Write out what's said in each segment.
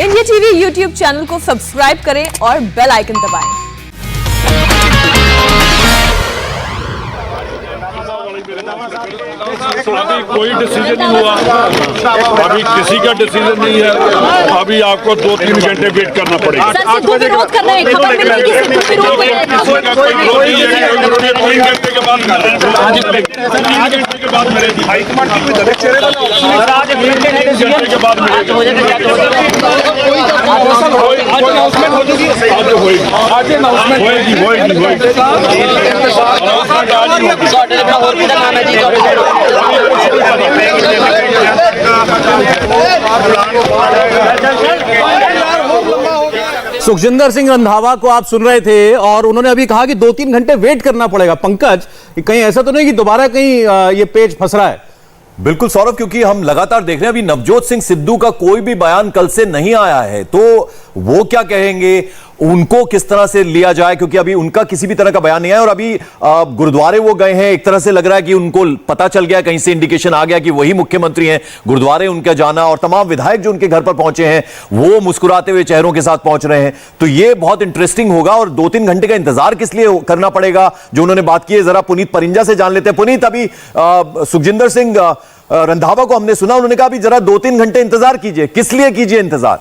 India TV YouTube channel को subscribe करें और बेल आइकन दबाएं। अभी कोई डिसीजन नहीं हुआ, अभी किसी का डिसीजन नहीं है। अभी आपको 2-3 घंटे वेट करना पड़ेगा। 3 घंटे के बाद हाईकमांड की कोई डायरेक्ट के बाद सुखजिंदर सिंह रंधावा को आप सुन रहे थे और उन्होंने अभी कहा कि 2-3 घंटे वेट करना पड़ेगा। पंकज, कहीं ऐसा तो नहीं कि दोबारा कहीं ये पेज फंस रहा है? बिल्कुल सौरभ, क्योंकि हम लगातार देख रहे हैं अभी नवजोत सिंह सिद्धू का कोई भी बयान कल से नहीं आया है, तो वो क्या कहेंगे, उनको किस तरह से लिया जाए, क्योंकि अभी उनका किसी भी तरह का बयान नहीं आया। और अभी गुरुद्वारे वो गए हैं, एक तरह से लग रहा है कि उनको पता चल गया, कहीं से इंडिकेशन आ गया कि वही मुख्यमंत्री हैं। गुरुद्वारे उनका जाना और तमाम विधायक जो उनके घर पर पहुंचे हैं वो मुस्कुराते हुए चेहरों के साथ पहुंच रहे हैं, तो ये बहुत इंटरेस्टिंग होगा। और 2-3 घंटे का इंतजार किस लिए करना पड़ेगा जो उन्होंने बात की है, जरा पुनीत परिंजा से जान लेते हैं। पुनीत, अभी सुखजिंदर सिंह रंधावा को हमने सुना, उन्होंने कहा अभी जरा 2-3 घंटे इंतजार कीजिए। किस लिए कीजिए इंतजार?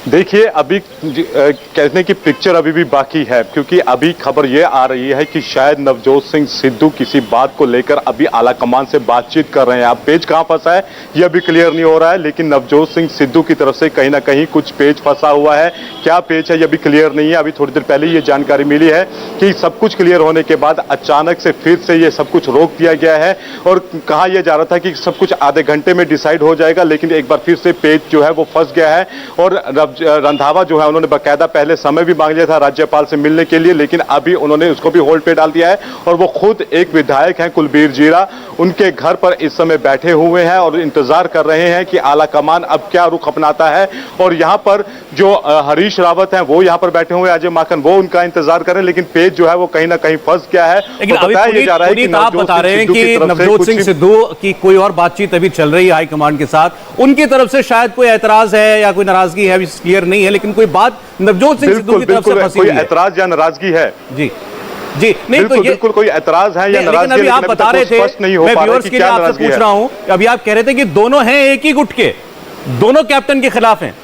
देखिए, अभी कहने की पिक्चर अभी भी बाकी है, क्योंकि अभी खबर यह आ रही है कि शायद नवजोत सिंह सिद्धू किसी बात को लेकर अभी आला कमान से बातचीत कर रहे हैं। अब पेज कहां फंसा है यह अभी क्लियर नहीं हो रहा है, लेकिन नवजोत सिंह सिद्धू की तरफ से कहीं ना कहीं कुछ पेज फंसा हुआ है। क्या पेज है यह भी क्लियर नहीं है। अभी थोड़ी देर पहले यह जानकारी मिली है कि सब कुछ क्लियर होने के बाद अचानक से फिर से यह सब कुछ रोक दिया गया है और कहा यह जा रहा था कि सब कुछ आधे घंटे में डिसाइड हो जाएगा, लेकिन एक बार फिर से पेज जो है वो फंस गया है। और रंधावा जो है उन्होंने बकायदा पहले समय भी मांग लिया था राज्यपाल से मिलने के लिए, लेकिन अभी उन्होंने उसको भी होल्ड पे डाल दिया है। और वो खुद एक विधायक हैं कुलबीर जीरा, उनके घर पर इस समय बैठे हुए हैं और इंतजार कर रहे हैं कि आला कमान अब क्या रुख अपनाता है। और यहां पर जो हरीश रावत हैं वो यहां पर बैठे हुए हैं, अजय माकन वो उनका इंतजार कर रहे हैं, लेकिन पेज जो है वो कहीं ना कहीं फंस गया है। लेकिन अभी आप बता रहे हैं कि नवजोत सिंह सिद्धू की कोई और बातचीत अभी चल रही है हाईकमान के साथ, उनकी तरफ से शायद कोई ऐतराज है या कोई नाराजगी है, क्लियर नहीं है, लेकिन कोई बात नवजोत सिंह सिद्धू की तरफ से फंसी हुई है। कोई ऐतराज या नाराजगी है? जी नहीं, तो ये बिल्कुल कोई ऐतराज है या नाराजगी, लेकिन अभी आप बता रहे थे, मैं व्यूअर्स के लिए आपसे पूछ रहा हूं, अभी आप कह रहे थे कि दोनों हैं एक ही गुट के, दोनों कैप्टन के खिलाफ हैं।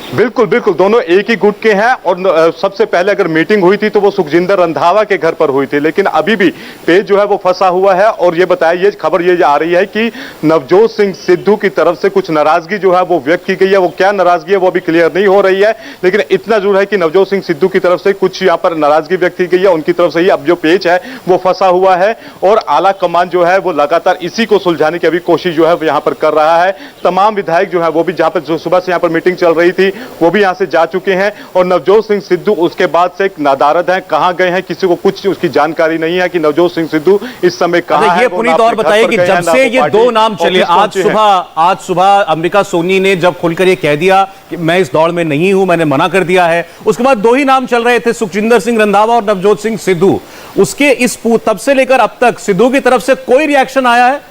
बिल्कुल बिल्कुल, दोनों एक ही गुट के हैं। और सबसे पहले अगर मीटिंग हुई थी तो वो सुखजिंदर रंधावा के घर पर हुई थी, लेकिन अभी भी पेज जो है वो फंसा हुआ है। और ये बताया, ये खबर ये आ रही है कि नवजोत सिंह सिद्धू की तरफ से कुछ नाराजगी जो है वो व्यक्त की गई है। वो क्या नाराजगी है वो अभी क्लियर नहीं हो रही है, लेकिन इतना जरूर है कि नवजोत सिंह सिद्धू की तरफ से कुछ यहाँ पर नाराजगी व्यक्त की गई है उनकी तरफ से ही। अब जो पेज है वो फंसा हुआ है और आला कमान जो है वो लगातार इसी को सुलझाने की अभी कोशिश जो है वो यहाँ पर कर रहा है। तमाम विधायक जो है वो भी जहाँ पर जो सुबह से यहाँ पर मीटिंग चल रही थी वो भी यहां से जा चुके हैं। और नवजोत सिंह सिद्धू उसके बाद से नादारद हैं, कहां गए हैं किसी को कुछ उसकी जानकारी नहीं है कि नवजोत सिंह सिद्धू इस समय कहां है। ये पुनीत और बताइए कि जब से ये 2 नाम चले, आज सुबह अंबिका सोनी ने जब खुलकर ये कह दिया कि मैं इस दौड़ में नहीं हूं, मैंने मना कर दिया है, उसके बाद 2 ही नाम चल रहे थे, सुखजिंदर सिंह रंधावा और नवजोत सिंह सिद्धू। उसके इस तब से लेकर अब तक सिद्धू की तरफ से कोई रिएक्शन आया है?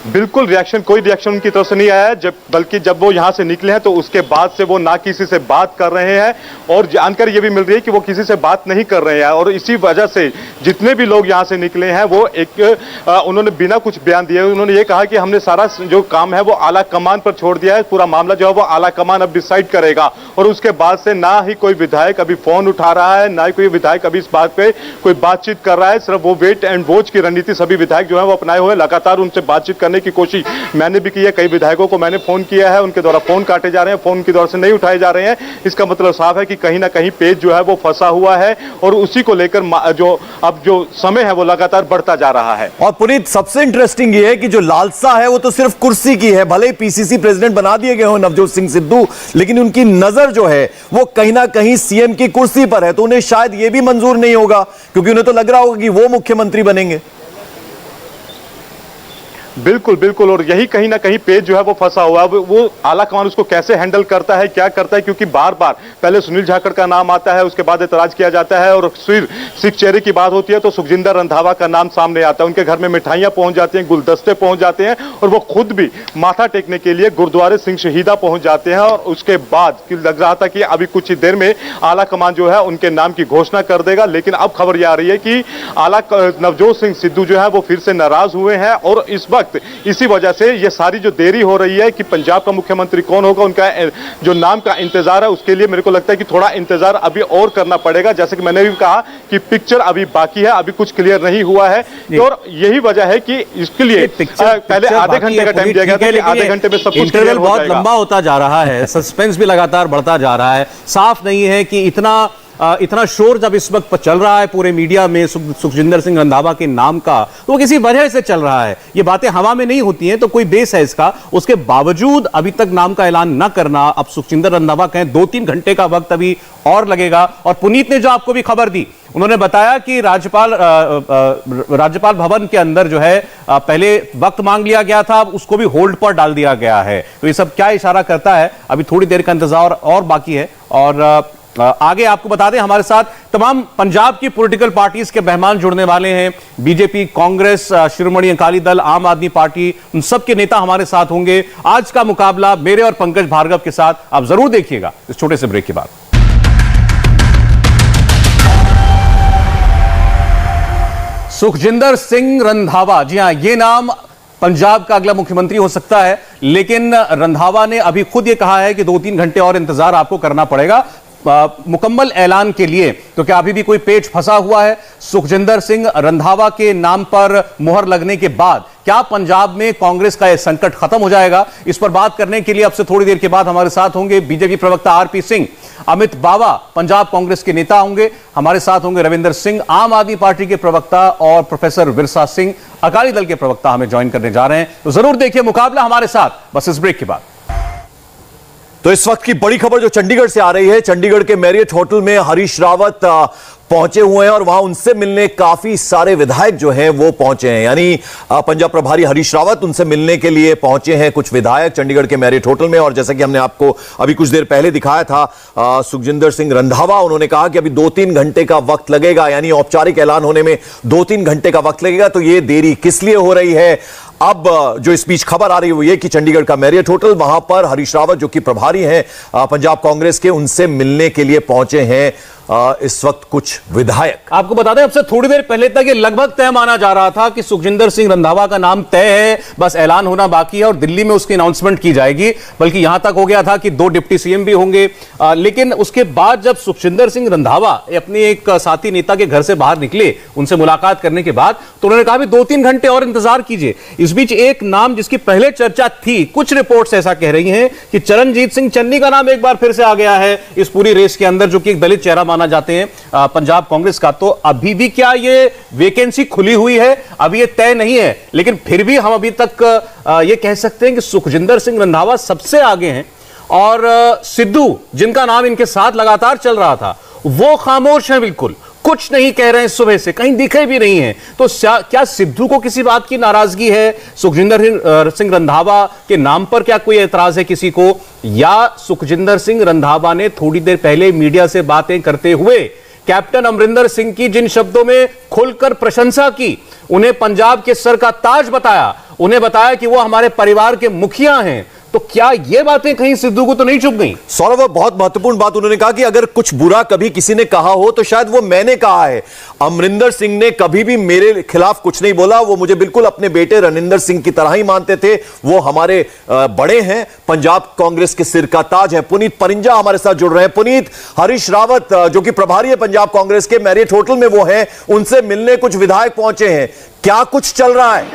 बिल्कुल कोई रिएक्शन उनकी तरफ से नहीं आया है, बल्कि जब वो यहां से निकले हैं तो उसके बाद से वो ना किसी से बात कर रहे हैं और जानकारी ये भी मिल रही है कि वो किसी से बात नहीं कर रहे हैं। और इसी वजह से जितने भी लोग यहां से निकले हैं वो उन्होंने बिना कुछ बयान दिए उन्होंने ये कहा कि हमने सारा जो काम है वो आला कमान पर छोड़ दिया है, पूरा मामला जो है वो आला कमान अब डिसाइड करेगा। और उसके बाद से ना ही कोई विधायक अभी फोन उठा रहा है, ना ही कोई विधायक अभी इस बात पे कोई बातचीत कर रहा है। सिर्फ वो वेट एंड वॉच की रणनीति सभी विधायक जो है वो अपनाए हुए, लगातार उनसे बातचीत करने की कोशिश मैंने भी की है। कई विधायकों को मैंने फोन किया है, उनके द्वारा फोन काटे जा रहे हैं, फोन की द्वारा से नहीं उठाए जा रहे हैं। इसका मतलब साफ है कि कहीं ना कहीं पेज जो है वो फंसा हुआ है और उसी को लेकर जो समय है वो लगातार बढ़ता जा रहा है। और पुनीत, सबसे इंटरेस्टिंग ये है कि जो लालसा है वो तो सिर्फ कुर्सी की है, भले ही पीसीसी प्रेसिडेंट बना दिए गए हो नवजोत सिंह सिद्धू, लेकिन उनकी नजर जो है वो कहीं ना कहीं सीएम की कुर्सी पर है, तो उन्हें शायद ये भी मंजूर नहीं होगा, क्योंकि उन्हें तो लग रहा होगा कि वो मुख्यमंत्री बनेंगे। बिल्कुल बिल्कुल, और यही कहीं ना कहीं पेज जो है वो फंसा हुआ है। वो आला कमान उसको कैसे हैंडल करता है, क्या करता है, क्योंकि बार बार पहले सुनील जाखड़ का नाम आता है, उसके बाद एतराज किया जाता है, और फिर सिख चेहरे की बात होती है तो सुखजिंदर रंधावा का नाम सामने आता है। उनके घर में मिठाइयां पहुंच जाती हैं, गुलदस्ते पहुंच जाते हैं, और वो खुद भी माथा टेकने के लिए गुरुद्वारे सिंह शहीदा पहुंच जाते हैं। और उसके बाद लग रहा था कि अभी कुछ ही देर में आला कमान जो है उनके नाम की घोषणा कर देगा, लेकिन अब खबर यह आ रही है कि नवजोत सिंह सिद्धू जो है वो फिर से नाराज हुए हैं, और इस वक्त इसी वजह से ये सारी जो देरी हो रही है कि पंजाब का मुख्यमंत्री कौन होगा, उनका जो नाम का इंतजार है, उसके लिए मेरे को लगता है कि थोड़ा इंतजार अभी और करना पड़ेगा। जैसे कि मैंने भी कहा कि पिक्चर अभी बाकी है, अभी कुछ क्लियर नहीं हुआ है, और यही वजह है कि इसके लिए पहले आधे घंटे का टाइम दिया गया था कि आधे घंटे में सब कुछ इंटरवल बहुत लंबा होता जा रहा है, सस्पेंस भी लगातार बढ़ता जा रहा है। साफ नहीं है कि इतना शोर जब इस वक्त चल रहा है पूरे मीडिया में सुखजिंदर सिंह रंधावा के नाम का, तो वो किसी वजह से चल रहा है। ये बातें हवा में नहीं होती हैं, तो कोई बेस है इसका। उसके बावजूद अभी तक नाम का ऐलान न करना, अब सुखजिंदर रंधावा कहें 2-3 घंटे का वक्त अभी और लगेगा। और पुनीत ने जो आपको भी खबर दी, उन्होंने बताया कि राज्यपाल भवन के अंदर जो है पहले वक्त मांग लिया गया था, अब उसको भी होल्ड पर डाल दिया गया है। तो ये सब क्या इशारा करता है, अभी थोड़ी देर का इंतजार और बाकी है। और आगे आपको बता दें, हमारे साथ तमाम पंजाब की पॉलिटिकल पार्टीज के मेहमान जुड़ने वाले हैं। बीजेपी, कांग्रेस, शिरोमणि अकाली दल, आम आदमी पार्टी, उन सब के नेता हमारे साथ होंगे। आज का मुकाबला मेरे और पंकज भार्गव के साथ, आप जरूर देखिएगा इस छोटे से ब्रेक के बाद। सुखजिंदर सिंह रंधावा, जी हां, यह नाम पंजाब का अगला मुख्यमंत्री हो सकता है, लेकिन रंधावा ने अभी खुद यह कहा है कि 2-3 घंटे और इंतजार आपको करना पड़ेगा मुकम्मल ऐलान के लिए। तो क्या अभी भी कोई पेच फंसा हुआ है? सुखजिंदर सिंह रंधावा के नाम पर मुहर लगने के बाद क्या पंजाब में कांग्रेस का यह संकट खत्म हो जाएगा? इस पर बात करने के लिए अब से थोड़ी देर के बाद हमारे साथ होंगे बीजेपी प्रवक्ता आरपी सिंह, अमित बावा पंजाब कांग्रेस के नेता होंगे, हमारे साथ होंगे रविंदर सिंह आम आदमी पार्टी के प्रवक्ता, और प्रोफेसर विरसा सिंह अकाली दल के प्रवक्ता हमें ज्वाइन करने जा रहे हैं। तो जरूर देखिए मुकाबला हमारे साथ, बस इस ब्रेक के बाद। तो इस वक्त की बड़ी खबर जो चंडीगढ़ से आ रही है, चंडीगढ़ के मैरियट होटल में हरीश रावत पहुंचे हुए हैं, और वहां उनसे मिलने काफी सारे विधायक जो हैं वो पहुंचे हैं। यानी पंजाब प्रभारी हरीश रावत उनसे मिलने के लिए पहुंचे हैं कुछ विधायक चंडीगढ़ के मैरियट होटल में। और जैसा कि हमने आपको अभी कुछ देर पहले दिखाया था, सुखजिंदर सिंह रंधावा, उन्होंने कहा कि अभी 2-3 घंटे का वक्त लगेगा, यानी औपचारिक ऐलान होने में 2-3 घंटे का वक्त लगेगा। तो ये देरी किस लिए हो रही है? अब जो इस बीच खबर आ रही है वो ये कि चंडीगढ़ का मैरियट होटल, वहां पर हरीश रावत जो कि प्रभारी हैं पंजाब कांग्रेस के, उनसे मिलने के लिए पहुंचे हैं इस वक्त कुछ विधायक। आपको बता दें, अब से थोड़ी देर पहले तक ये लगभग तय माना जा रहा था कि सुखजिंदर सिंह रंधावा का नाम तय है, बस ऐलान होना बाकी है और दिल्ली में उसकी अनाउंसमेंट की जाएगी। बल्कि यहां तक हो गया था कि 2 डिप्टी सीएम भी होंगे। लेकिन उसके बाद जब सुखजिंदर सिंह रंधावा अपने एक साथी नेता के घर से बाहर निकले, उनसे मुलाकात करने के बाद, तो उन्होंने कहा 2-3 घंटे और इंतजार कीजिए। इस बीच एक नाम जिसकी पहले चर्चा थी, कुछ रिपोर्ट्स ऐसा कह रही हैं कि चरणजीत सिंह चन्नी का नाम एक बार फिर से आ गया है इस पूरी रेस के अंदर, जो कि एक दलित चेहरा माना जाते हैं पंजाब कांग्रेस का। तो अभी भी क्या ये वैकेंसी खुली हुई है? अभी ये तय नहीं है, लेकिन फिर भी हम अभी तक ये कह सकते हैं कि सुखजिंदर सिंह रंधावा सबसे आगे हैं, और सिद्धू जिनका नाम इनके साथ लगातार चल रहा था वो खामोश हैं, बिल्कुल कुछ नहीं कह रहे हैं, सुबह से कहीं दिखे भी नहीं हैं। तो क्या सिद्धू को किसी बात की नाराजगी है? सुखजिंदर सिंह रंधावा के नाम पर क्या कोई एतराज है किसी को? या सुखजिंदर सिंह रंधावा ने थोड़ी देर पहले मीडिया से बातें करते हुए कैप्टन अमरिंदर सिंह की जिन शब्दों में खुलकर प्रशंसा की, उन्हें पंजाब के सर का ताज बताया, उन्हें बताया कि वो हमारे परिवार के मुखिया हैं, तो क्या ये बातें कहीं सिद्धू को तो नहीं चुभ गई? सौरभ, बहुत महत्वपूर्ण बात उन्होंने कहा कि अगर कुछ बुरा कभी किसी ने कहा हो तो शायद वो मैंने कहा है। अमरिंदर सिंह ने कभी भी मेरे खिलाफ कुछ नहीं बोला, वो मुझे बिल्कुल अपने बेटे रनिंदर सिंह की तरह ही मानते थे। वो हमारे बड़े हैं, पंजाब कांग्रेस के सिर का ताज है। पुनीत परिंजा हमारे साथ जुड़ रहे हैं। पुनीत, हरीश रावत जो कि प्रभारी है पंजाब कांग्रेस के, मैरियट होटल में वो है, उनसे मिलने कुछ विधायक पहुंचे हैं, क्या कुछ चल रहा है?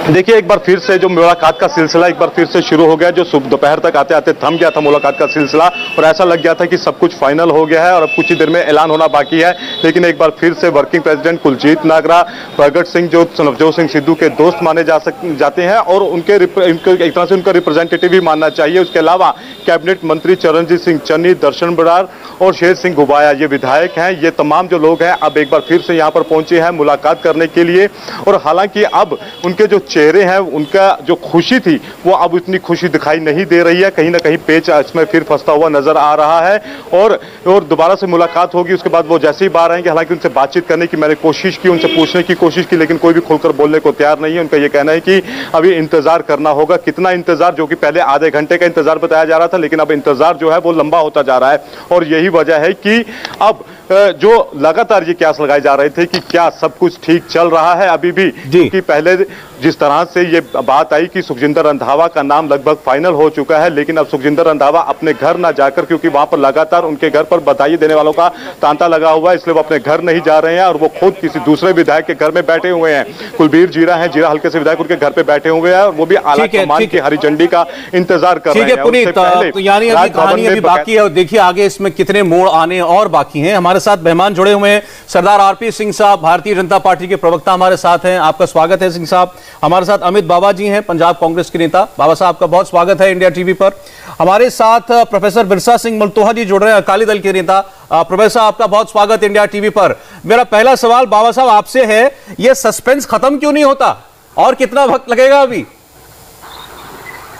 देखिए, एक बार फिर से जो मुलाकात का सिलसिला एक बार फिर से शुरू हो गया, जो दोपहर तक आते आते थम गया था मुलाकात का सिलसिला और ऐसा लग गया था कि सब कुछ फाइनल हो गया है और अब कुछ ही देर में ऐलान होना बाकी है। लेकिन एक बार फिर से वर्किंग प्रेसिडेंट कुलजीत नागरा, प्रगट सिंह जो नवजोत सिंह सिद्धू के दोस्त माने जाते हैं और उनके एक तरह से उनका रिप्रेजेंटेटिव भी मानना चाहिए। उसके अलावा कैबिनेट मंत्री चरणजीत सिंह चन्नी, दर्शन बराड़ और शेर सिंह घुबाया, ये विधायक हैं, ये तमाम जो लोग हैं अब एक बार फिर से यहाँ पर पहुंचे हैं मुलाकात करने के लिए। और हालांकि अब उनके जो चेहरे हैं, उनका जो खुशी थी वो अब इतनी खुशी दिखाई नहीं दे रही है, कहीं ना कहीं पेच इसमें फिर फंसता हुआ नजर आ रहा है। और दोबारा से मुलाकात होगी, उसके बाद वो जैसे ही बाहर आएंगे, हालांकि उनसे बातचीत करने की मैंने कोशिश की, उनसे पूछने की कोशिश की, लेकिन कोई भी खुलकर बोलने को तैयार नहीं है। उनका ये कहना है कि अभी इंतजार करना होगा। कितना इंतजार, जो कि पहले आधे घंटे का इंतजार बताया जा रहा था, लेकिन अब इंतजार जो है वो लंबा होता जा रहा है। और यही वजह है कि अब जो लगातार ये क्यास लगाए जा रहे थे कि क्या सब कुछ ठीक चल रहा है अभी भी, क्योंकि पहले जिस तरह से ये बात आई कि सुखजिंदर रंधावा का नाम लगभग फाइनल हो चुका है, लेकिन अब सुखजिंदर रंधावा अपने घर ना जाकर, क्योंकि वहां पर लगातार उनके घर पर बधाई देने वालों का तांता लगा हुआ है, इसलिए वो अपने घर नहीं जा रहे हैं और वो खुद किसी दूसरे विधायक के घर में बैठे हुए हैं। कुलबीर जीरा हैं, जीरा हल्के से विधायक, उनके घर पे बैठे हुए हैं और वो भी आला कमान की हरी झंडी का इंतजार कर रहे हैं। पुनीत, तो यानी अभी कहानी अभी बाकी है और देखिए आगे इसमें कितने मोड़ आने और बाकी हैं। हमारे साथ मेहमान जुड़े हुए हैं, सरदार आरपी सिंह साहब, भारतीय जनता पार्टी के प्रवक्ता हमारे साथ हैं। आपका स्वागत है सिंह साहब। हमारे साथ अमित बाबा जी हैं, पंजाब कांग्रेस के नेता। बाबा साहब आपका बहुत स्वागत है इंडिया टीवी पर। हमारे साथ प्रोफेसर बिरसा सिंह मल्तोहा जी जुड़ रहे हैं, अकाली दल के नेता। प्रोफेसर आपका बहुत स्वागत इंडिया टीवी पर। मेरा पहला सवाल बाबा साहब आपसे है, यह सस्पेंस खत्म क्यों नहीं होता और कितना वक्त लगेगा अभी?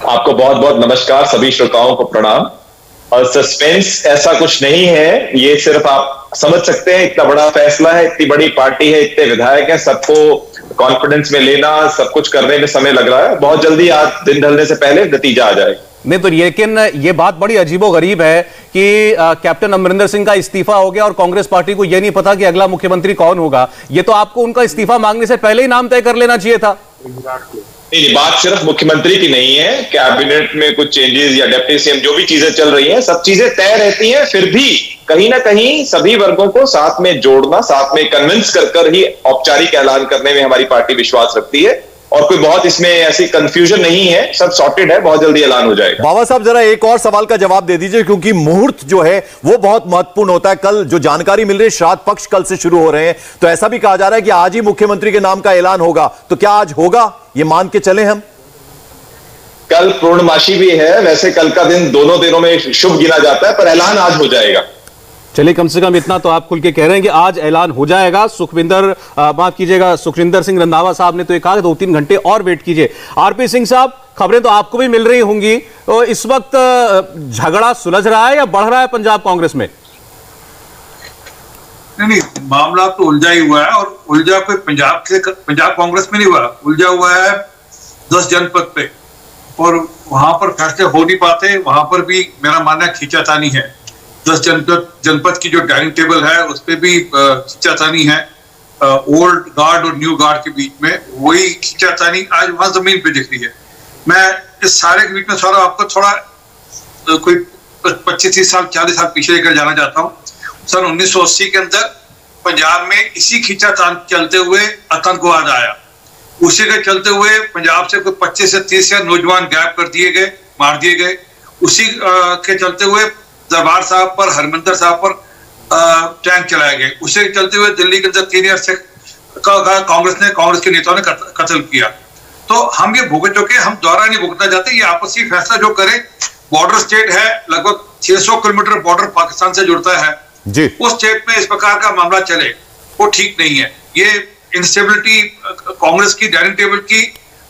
आपको बहुत बहुत नमस्कार, सभी श्रोताओं को प्रणाम। और सस्पेंस ऐसा कुछ नहीं है, ये सिर्फ आप समझ सकते हैं इतना बड़ा फैसला है, इतनी बड़ी पार्टी है, इतने विधायक हैं, सबको कॉन्फिडेंस में लेना, सब कुछ करने में समय लग रहा है। बहुत जल्दी आज दिन ढलने से पहले नतीजा आ जाएगा। नहीं तो लेकिन ये बात बड़ी अजीबोगरीब है कि कैप्टन अमरिंदर सिंह का इस्तीफा हो गया और कांग्रेस पार्टी को यह नहीं पता कि अगला मुख्यमंत्री कौन होगा। ये तो आपको उनका इस्तीफा मांगने से पहले ही नाम तय कर लेना चाहिए था। नहीं, बात सिर्फ मुख्यमंत्री की नहीं है, कैबिनेट में कुछ चेंजेस या डिप्टी सीएम जो भी चीजें चल रही हैं, सब चीजें तय रहती हैं, फिर भी कहीं ना कहीं सभी वर्गों को साथ में जोड़ना, साथ में कन्विंस कर ही औपचारिक ऐलान करने में हमारी पार्टी विश्वास रखती है। और कोई बहुत इसमें ऐसी कंफ्यूजन नहीं है, सब सॉर्टेड है, बहुत जल्दी ऐलान हो जाएगा। बाबा साहब जरा एक और सवाल का जवाब दे दीजिए, क्योंकि मुहूर्त जो है वो बहुत महत्वपूर्ण होता है। कल जो जानकारी मिल रही है, श्राद्ध पक्ष कल से शुरू हो रहे हैं, तो ऐसा भी कहा जा रहा है कि आज ही मुख्यमंत्री के नाम का ऐलान होगा। तो क्या आज होगा, ये मान के चले हम? कल पूर्णमासी भी है, वैसे कल का दिन दोनों दिनों में शुभ गिना जाता है, पर ऐलान आज हो जाएगा। चलिए, कम से कम इतना तो आप खुल के कह रहे हैं कि आज ऐलान हो जाएगा। माफ कीजिएगा, सुखजिंदर सिंह रंधावा साहब ने तो ये कहा 2-3 घंटे और वेट कीजिए। आरपी सिंह साहब, खबरें तो आपको भी मिल रही होंगी, तो इस वक्त झगड़ा सुलझ रहा है या बढ़ रहा है पंजाब कांग्रेस में? नहीं, मामला तो उलझा ही हुआ है और उलझा कोई पंजाब कांग्रेस में नहीं हुआ, उलझा हुआ है 10 जनपद पे और वहां पर फैसले हो नहीं पाते। वहां पर भी मेरा मानना खींचातानी है। 10 जनपद की जो डाइनिंग टेबल है उस पर भी खींचातानी है, ओल्ड गार्ड और न्यू गार्ड के बीच में वही खींचातानी आज वहां जमीन पे दिख रही है। मैं इस सारे के बीच में थोड़ा आपको कोई 25-30 साल 40 साल पीछे लेकर जाना चाहता हूँ। सन 1980 के अंदर पंजाब में इसी खींचातान चलते हुए आतंकवाद आया। उसी के चलते हुए पंजाब से कोई 25 से 30 नौजवान गायब कर दिए गए, मार दिए गए। उसी के चलते हुए दरबार साहब पर, हरमिंदर साहब पर टैंक चलाए गए। उसी के चलते हुए दिल्ली के अंदर 3 ईयर से कांग्रेस के नेताओं ने कत्ल किया। तो हम ये भुगत चुके, हम दोबारा नहीं भुगतना चाहते। ये आपसी फैसला जो करे, बॉर्डर स्टेट है, लगभग 600 किलोमीटर बॉर्डर पाकिस्तान से जुड़ता है जी। उस स्टेट में इस प्रकार का मामला चले वो ठीक नहीं है। ये इंस्टेबिलिटी कांग्रेस की डाइनिंग टेबल की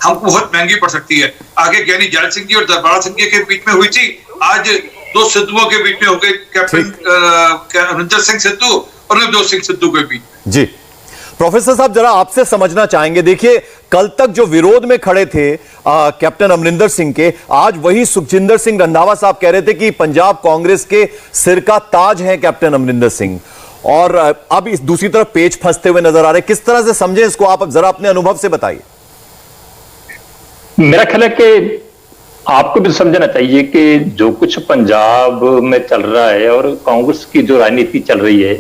हमको बहुत महंगी पड़ सकती है। आगे ज्ञानी जैल सिंह जी और दरबारा सिंह जी के बीच में हुई थी, आज 2 सिद्धुओं के बीच में हो गई, कैप्टन अमरिंदर सिंह सिद्धू और नवजोत सिंह सिद्धू के बीच जी। प्रोफेसर साहब जरा आपसे समझना चाहेंगे, देखिए कल तक जो विरोध में खड़े थे कैप्टन अमरिंदर सिंह के, आज वही सुखजिंदर सिंह रंधावा साहब कह रहे थे कि पंजाब कांग्रेस के सिर का ताज है कैप्टन अमरिंदर सिंह, और अब इस दूसरी तरफ पेच फंसते हुए नजर आ रहे। किस तरह से समझें इसको, आप अब जरा अपने अनुभव से बताइए। मेरा ख्याल है कि आपको भी समझना चाहिए कि जो कुछ पंजाब में चल रहा है और कांग्रेस की जो राजनीति चल रही है,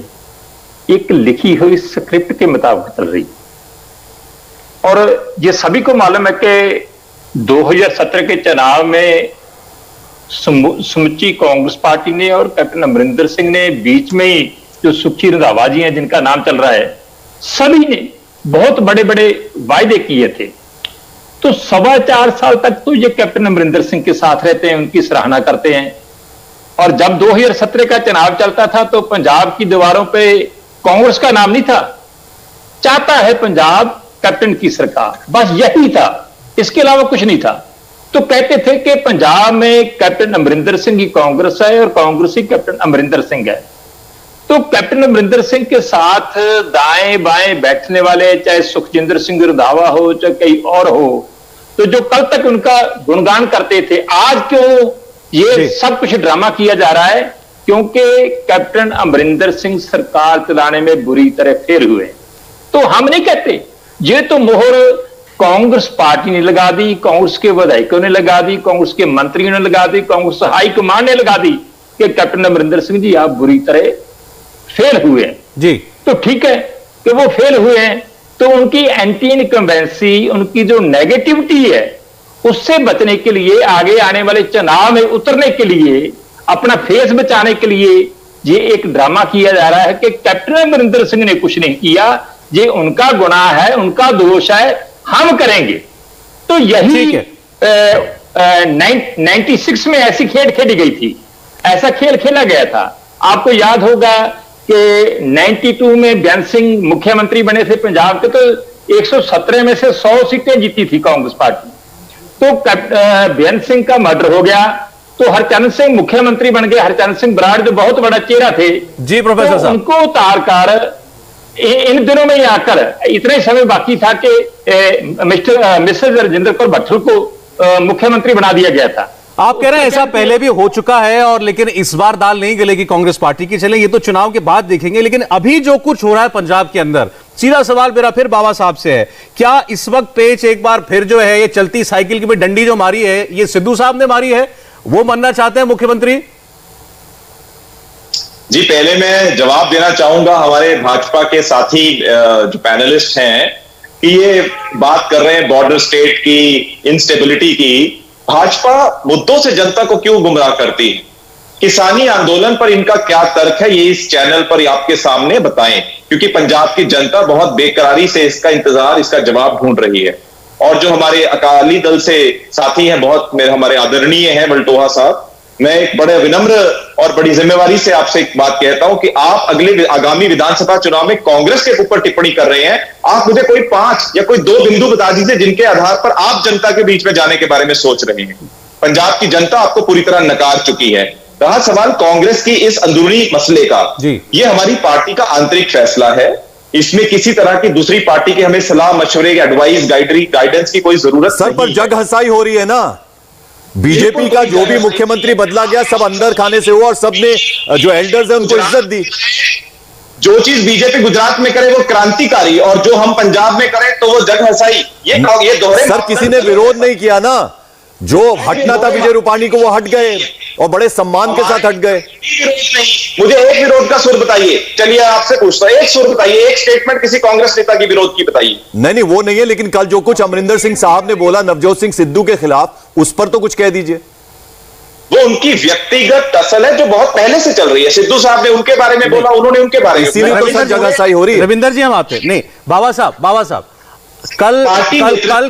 एक लिखी हुई स्क्रिप्ट के मुताबिक चल रही है। और ये सभी को मालूम है कि 2017 के चुनाव में समूची कांग्रेस पार्टी ने और कैप्टन अमरिंदर सिंह ने बीच में ही जो सुखी रंधावा जी हैं जिनका नाम चल रहा है, सभी ने बहुत बड़े बड़े वायदे किए थे। तो 4.25 साल तक तो ये कैप्टन अमरिंदर सिंह के साथ रहते हैं, उनकी सराहना करते हैं। और जब 2017 का चुनाव चलता था तो पंजाब की दीवारों पे कांग्रेस का नाम नहीं था। चाहता है पंजाब कैप्टन की सरकार, बस यही था, इसके अलावा कुछ नहीं था। तो कहते थे कि पंजाब में कैप्टन अमरिंदर सिंह की कांग्रेस है और कांग्रेस ही कैप्टन अमरिंदर सिंह है। तो कैप्टन अमरिंदर सिंह के साथ दाएं बाएं बैठने वाले, चाहे सुखजिंदर सिंह रंधावा हो चाहे कई और हो, तो जो कल तक उनका गुणगान करते थे, आज क्यों ये सब कुछ ड्रामा किया जा रहा है? क्योंकि कैप्टन अमरिंदर सिंह सरकार चलाने में बुरी तरह फेल हुए। तो हम नहीं कहते, ये तो मोहर कांग्रेस पार्टी ने लगा दी, कांग्रेस के विधायकों ने लगा दी, कांग्रेस के मंत्रियों ने लगा दी, कांग्रेस हाईकमान ने लगा दी कि कैप्टन अमरिंदर सिंह जी आप बुरी तरह फेल हुए हैं जी। तो ठीक है कि वो फेल हुए हैं, तो उनकी एंटी इनकम्बेंसी, उनकी जो नेगेटिविटी है, उससे बचने के लिए, आगे आने वाले चुनाव में उतरने के लिए, अपना फेस बचाने के लिए ये एक ड्रामा किया जा रहा है कि कैप्टन अमरिंदर सिंह ने कुछ नहीं किया, ये उनका गुनाह है, उनका दोष है, हम करेंगे। तो यही 96 में ऐसी खेल खेली गई थी, ऐसा खेल खेला गया था। आपको याद होगा कि 92 में बेअंत सिंह मुख्यमंत्री बने थे पंजाब के, तो 117 में से 100 सीटें जीती थी कांग्रेस पार्टी। तो बेअंत सिंह का मर्डर हो गया, तो हरचंद सिंह मुख्यमंत्री बन गए। हरचंद सिंह बराड़ जो बहुत बड़ा चेहरा थे जी प्रोफेसर साहब, उनको उतार कर इन दिनों में ही आकर, इतने समय बाकी था कि मिसेज राजेंद्र कौर भट्टल को मुख्यमंत्री बना दिया गया था। आप कह रहे हैं ऐसा पहले भी हो चुका है, और लेकिन इस बार दाल नहीं गलेगी कांग्रेस पार्टी की। चले, ये तो चुनाव के बाद देखेंगे, लेकिन अभी जो कुछ हो रहा है पंजाब के अंदर, सीधा सवाल मेरा फिर बाबा साहब से है, क्या इस वक्त पेच एक बार फिर जो है ये चलती साइकिल की डंडी जो मारी है, ये सिद्धू साहब ने मारी है, वो बनना चाहते हैं मुख्यमंत्री? जी, पहले मैं जवाब देना चाहूंगा हमारे भाजपा के साथी जो पैनलिस्ट हैं कि ये बात कर रहे हैं बॉर्डर स्टेट की, इंस्टेबिलिटी की। भाजपा मुद्दों से जनता को क्यों गुमराह करती है? किसानी आंदोलन पर इनका क्या तर्क है, ये इस चैनल पर आपके सामने बताएं, क्योंकि पंजाब की जनता बहुत बेकरारी से इसका इंतजार, इसका जवाब ढूंढ रही है। और जो हमारे अकाली दल से साथी हैं, बहुत हमारे आदरणीय हैं वल्टोहा साहब, मैं एक बड़े विनम्र और बड़ी जिम्मेवारी से आपसे एक बात कहता हूं कि आप अगले आगामी विधानसभा चुनाव में कांग्रेस के ऊपर टिप्पणी कर रहे हैं। आप मुझे कोई 5 या कोई 2 बिंदु बता दीजिए जिनके आधार पर आप जनता के बीच में जाने के बारे में सोच रहे हैं। पंजाब की जनता आपको पूरी तरह नकार चुकी है। रहा सवाल कांग्रेस की इस अंदरूनी मसले का, ये हमारी पार्टी का आंतरिक फैसला है। इसमें किसी तरह की दूसरी पार्टी के हमें सलाह मशवरे, एडवाइस, गाइडेंस की कोई जरूरत सर पर जग हंसाई हो रही है ना। बीजेपी का जो भी मुख्यमंत्री बदला गया सब अंदर खाने से हुआ, और सबने जो एल्डर्स हैं उनको इज्जत दी। जो चीज बीजेपी गुजरात में करे वो क्रांतिकारी, और जो हम पंजाब में करें तो वो जग हंसाई। ये दोहरे सर किसी ने विरोध नहीं किया ना, जो हटना था विजय रूपाणी को वो हट गए और बड़े सम्मान के साथ हट गए। मुझे एक विरोध का सुर बताइए, चलिए आपसे पूछता हूं, एक सुर बताइए, एक स्टेटमेंट किसी कांग्रेस नेता की विरोध की बताइए। नहीं वो नहीं है, लेकिन कल जो कुछ अमरिंदर सिंह साहब ने बोला नवजोत सिंह सिद्धू के खिलाफ, उस पर तो कुछ कह दीजिए। वो उनकी व्यक्तिगत टसल है जो बहुत पहले से चल रही है। सिद्धू साहब ने उनके बारे में बोला, उन्होंने उनके बारे में, इसीलिए तो सर जगहसाई हो रही है। रविंदर जी हम आते नहीं, बाबा साहब कल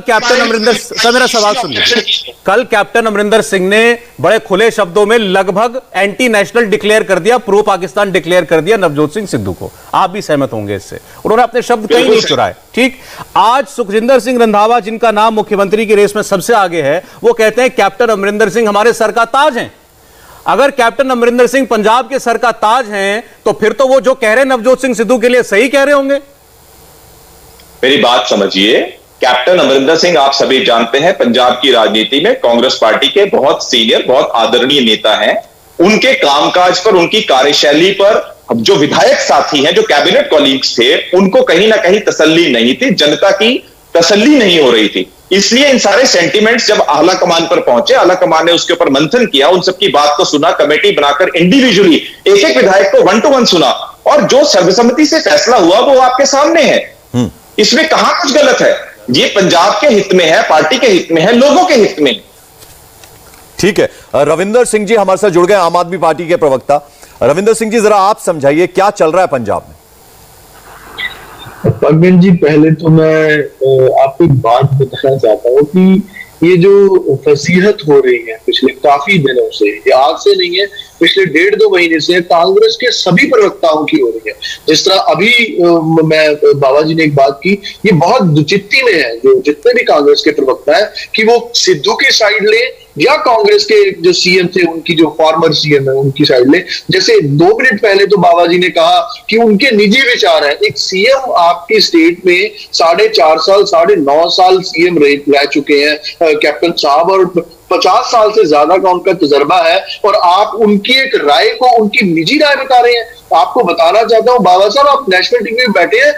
कैप्टन अमरिंदर, सर मेरा सवाल सुनिए, कल कैप्टन अमरिंदर सिंह ने बड़े खुले शब्दों में लगभग एंटी नेशनल डिक्लेयर कर दिया, प्रो पाकिस्तान डिक्लेयर कर दिया नवजोत सिंह सिद्धू को। आप भी सहमत होंगे इससे, उन्होंने अपने शब्द कहीं नहीं चुराए। ठीक, आज सुखजिंदर सिंह रंधावा जिनका नाम मुख्यमंत्री की रेस में सबसे आगे है, वो कहते हैं कैप्टन अमरिंदर सिंह हमारे सर का ताज हैं। अगर कैप्टन अमरिंदर सिंह पंजाब के सर का ताज हैं, तो फिर तो वो जो कह रहे हैं नवजोत सिंह सिद्धू के लिए सही कह रहे होंगे। मेरी बात समझिए, कैप्टन अमरिंदर सिंह आप सभी जानते हैं पंजाब की राजनीति में कांग्रेस पार्टी के बहुत सीनियर, बहुत आदरणीय नेता हैं। उनके कामकाज पर, उनकी कार्यशैली पर जो विधायक साथी हैं, जो कैबिनेट कॉलीग्स थे, उनको कहीं ना कहीं तसल्ली नहीं थी, जनता की तसल्ली नहीं हो रही थी। इसलिए इन सारे सेंटिमेंट्स जब आला कमान पर पहुंचे, आला कमान ने उसके ऊपर मंथन किया, उन सबकी बात को सुना, कमेटी बनाकर इंडिविजुअली एक एक विधायक को 1 to 1 सुना, और जो सर्वसम्मति से फैसला हुआ वो आपके सामने है। इसमें कहां कुछ गलत है? ये पंजाब के हित में है, पार्टी के हित में है, लोगों के हित में। ठीक है, रविंदर सिंह जी हमारे साथ जुड़ गए, आम आदमी पार्टी के प्रवक्ता। रविंदर सिंह जी, जरा आप समझाइए क्या चल रहा है पंजाब में। परवीन जी, पहले तो मैं आपको एक बात बताना चाहता हूँ कि ये जो फसीहत हो रही है पिछले काफी दिनों से, ये आज से नहीं है, पिछले 1.5-2 महीने से कांग्रेस के सभी प्रवक्ताओं की हो रही है। जिस तरह अभी मैं बाबा जी ने एक बात की, ये बहुत दुचित्ती में है जो जितने भी कांग्रेस के प्रवक्ता है कि वो सिद्धू की साइड ले या कांग्रेस के जो सीएम थे उनकी जो फॉर्मर सीएम है उनकी साइड ले। जैसे 2 मिनट पहले तो बाबा जी ने कहा कि उनके निजी विचार है। एक सीएम आपकी स्टेट में 4.5 साल 9.5 साल सीएम रह चुके हैं कैप्टन साहब, और 50 साल से ज्यादा का उनका तजर्बा है, और आप उनकी एक राय को उनकी निजी राय बता रहे हैं। आपको बताना चाहता हूं बाबा साहब, आप नेशनल टीवी में बैठे हैं,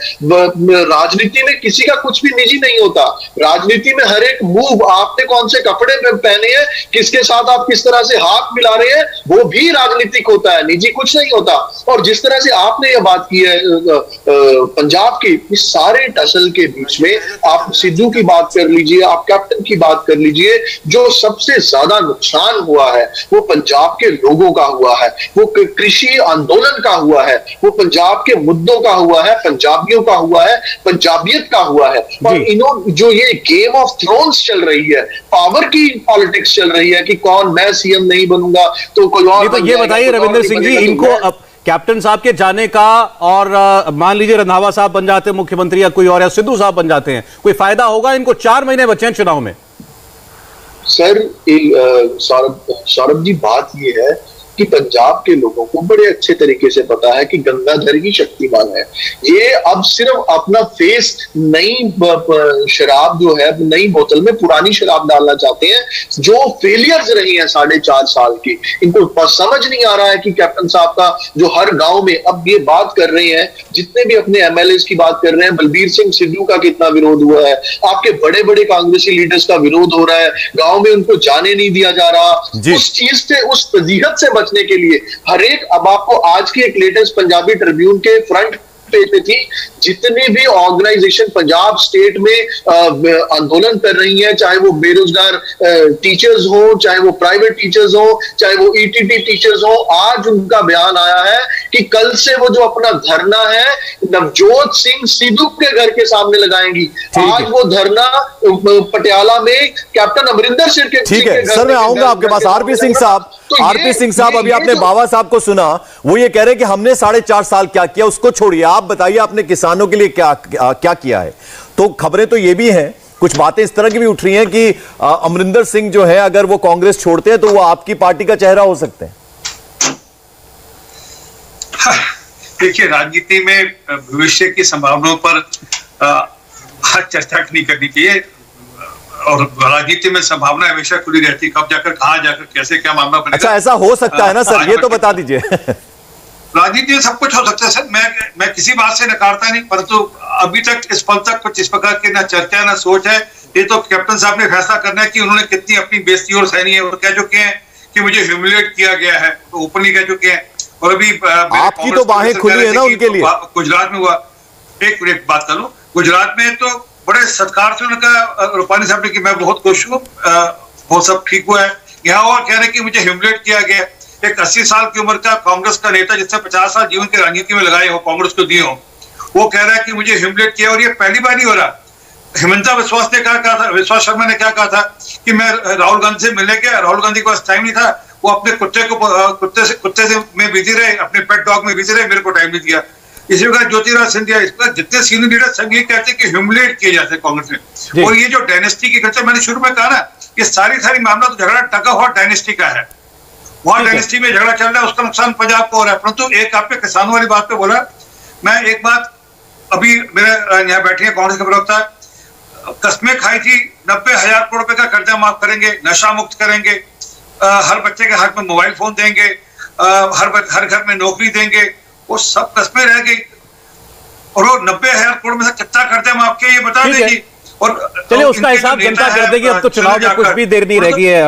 राजनीति में किसी का कुछ भी निजी नहीं होता। राजनीति में हर एक मूव, आपने कौन से कपड़े पहने हैं, किसके साथ आप किस तरह से हाथ मिला रहे हैं, वो भी राजनीतिक होता है, निजी कुछ नहीं होता। और जिस तरह से आपने ये बात की है पंजाब की, इस सारे टसल के बीच में आप सिद्धू की बात कर लीजिए, आप कैप्टन की बात कर लीजिए, जो सबसे ज्यादा नुकसान हुआ है वो पंजाब के लोगों का हुआ है, वो कृषि आंदोलन का हुआ है, वो पंजाब के मुद्दों का हुआ है, पंजाबियों का हुआ है, पंजाबियत का हुआ है। और इन्होंने जो ये गेम ऑफ थ्रोन्स चल रही है, पावर की पॉलिटिक्स चल रही है कि कौन, मैं सीएम नहीं बनूंगा तो कोई और। तो ये बताइए रविंद्र सिंह जी, इनको अब कैप्टन साहब के जाने का, और मान लीजिए रंधावा साहब बन जाते हैं मुख्यमंत्री या कोई और, या सिद्धू साहब बन जाते हैं, कोई फायदा होगा इनको? 4 महीने बचे हैं चुनाव में। सर सौरभ जी, बात यह है कि पंजाब के लोगों को बड़े अच्छे तरीके से पता है कि गंगाधर ही शक्तिमान है। ये अब सिर्फ अपना फेस नई शराब जो है, नई बोतल में पुरानी शराब डालना चाहते हैं, जो फेलियर्स रही हैं 4.5 साल की। इनको समझ नहीं आ रहा है कि कैप्टन साहब का जो हर गांव में अब ये बात कर रहे हैं, जितने भी अपने एमएलए की बात कर रहे हैं, बलबीर सिंह सिद्धू का कितना विरोध हुआ है, आपके बड़े बड़े कांग्रेसी लीडर्स का विरोध हो रहा है, गाँव में उनको जाने नहीं दिया जा रहा। उस चीज से, उस फजीहत से बचने के लिए हर एक, अब आपको आज की एक लेटेस्ट पंजाबी ट्रिब्यून के फ्रंट पेज पे थी, जितनी भी ऑर्गेनाइजेशन पंजाब स्टेट में आंदोलन कर रही हैं, चाहे वो बेरोजगार टीचर्स हो, चाहे वो प्राइवेट टीचर्स हो, चाहे वो ईटीटी टीचर्स हो, आज उनका बयान आया है कि कल से वो जो अपना धरना है नवजोत सिंह सिद्धू के घर के सामने लगाएंगी। आज वो धरना पटियाला में कैप्टन अमरिंदर सिंह के। ठीक है सर, मैं आऊंगा आपके पास। आरपी सिंह साहब, आरपी सिंह साहब, अभी आपने बाबा साहब को सुना, वो ये कह रहे हैं कि हमने 4.5 साल क्या किया, उसको छोड़िए, आप बताइए आपने किसानों के लिए क्या किया है। तो खबरें तो ये भी हैं, कुछ बातें इस तरह की भी उठ रही हैं कि अमरिंदर सिंह जो है, अगर वो कांग्रेस छोड़ते हैं तो वो आपकी पार्टी का चेहरा हो सकते हैं। देखिए, राजनीति में भविष्य की संभावनाओं पर चर्चा नहीं करनी चाहिए, और राजनीति में संभावना हमेशा खुली रहती है, कब जाकर कहां जाकर कैसे क्या मामला बनेगा। अच्छा, ऐसा हो सकता है ना सर, ये तो बता दीजिए। राजनीति में सब कुछ हो सकता है सर, मैं किसी बात से नकारता नहीं, परंतु अभी तक इस पल तक कुछ इस प्रकार की ना चर्चा ना सोच है। ये तो कैप्टन साहब ने फैसला करना है कि उन्होंने कितनी अपनी बेइज्जती और सहनी है, और कह चुके हैं कि मुझे ह्यूमिलेट किया गया है, तो ओपनली कह चुके हैं। और अभी आपकी तो बाहें खुली है ना उनके लिए। गुजरात में हुआ, एक मिनट बात कर लूं, गुजरात में तो बड़े सत्कार से उनका रूपानी साहब ने कि मैं बहुत खुश हूँ, वो सब ठीक हुआ है। यहाँ और कह रहे हैं कि मुझे ह्यूमिलेट किया गया। एक 80 साल की उम्र का कांग्रेस का नेता, जिससे 50 साल जीवन की राजनीति में लगाए हो, कांग्रेस को दिए हो, वो कह रहा है कि मुझे ह्यूमिलेट किया, और ये पहली बार नहीं हो रहा। हिमंता विश्वास ने क्या कहा था, विश्वास शर्मा ने क्या कहा था कि मैं राहुल गांधी से मिलने गया, राहुल गांधी के पास टाइम नहीं था, वो अपने कुत्ते से में बिजी रहे, अपने पेट डॉग में बिजी रहे, मेरे को टाइम नहीं दिया। इसी प्रकार ज्योतिराज सिंधिया, इस प्रकार जितने सीनियर लीडर सब ये कहते हैं कि ह्यूमिलेट किए जाते हैं कांग्रेस में। और ये जो डायनेस्टी की कल्चर, मैंने शुरू में कहा ना, ये सारी मामला तो झगड़ा टग ऑफ वॉर डायनेस्टी का है। वहां डायनेस्टी में झगड़ा चल रहा है, उसका नुकसान पंजाब को हो रहा है। परंतु एक आपने किसानों वाली बात पे बोला, मैं एक बात, अभी मेरे यहाँ बैठे हैं कांग्रेस के प्रवक्ता, कस्में खाई थी 90,000 करोड़ रुपए का कर्जा माफ करेंगे, नशा मुक्त करेंगे, हर बच्चे के हाथ में मोबाइल फोन देंगे, हर घर में नौकरी देंगे, वो सब कस्में रह गई। और वो 90,000 करोड़ में से कितना कर्जा माफ किया ये बता देगी। और चलिए उसका हिसाब जनता कर देगी, अब तो चुनाव में कुछ भी देर नहीं रह गई है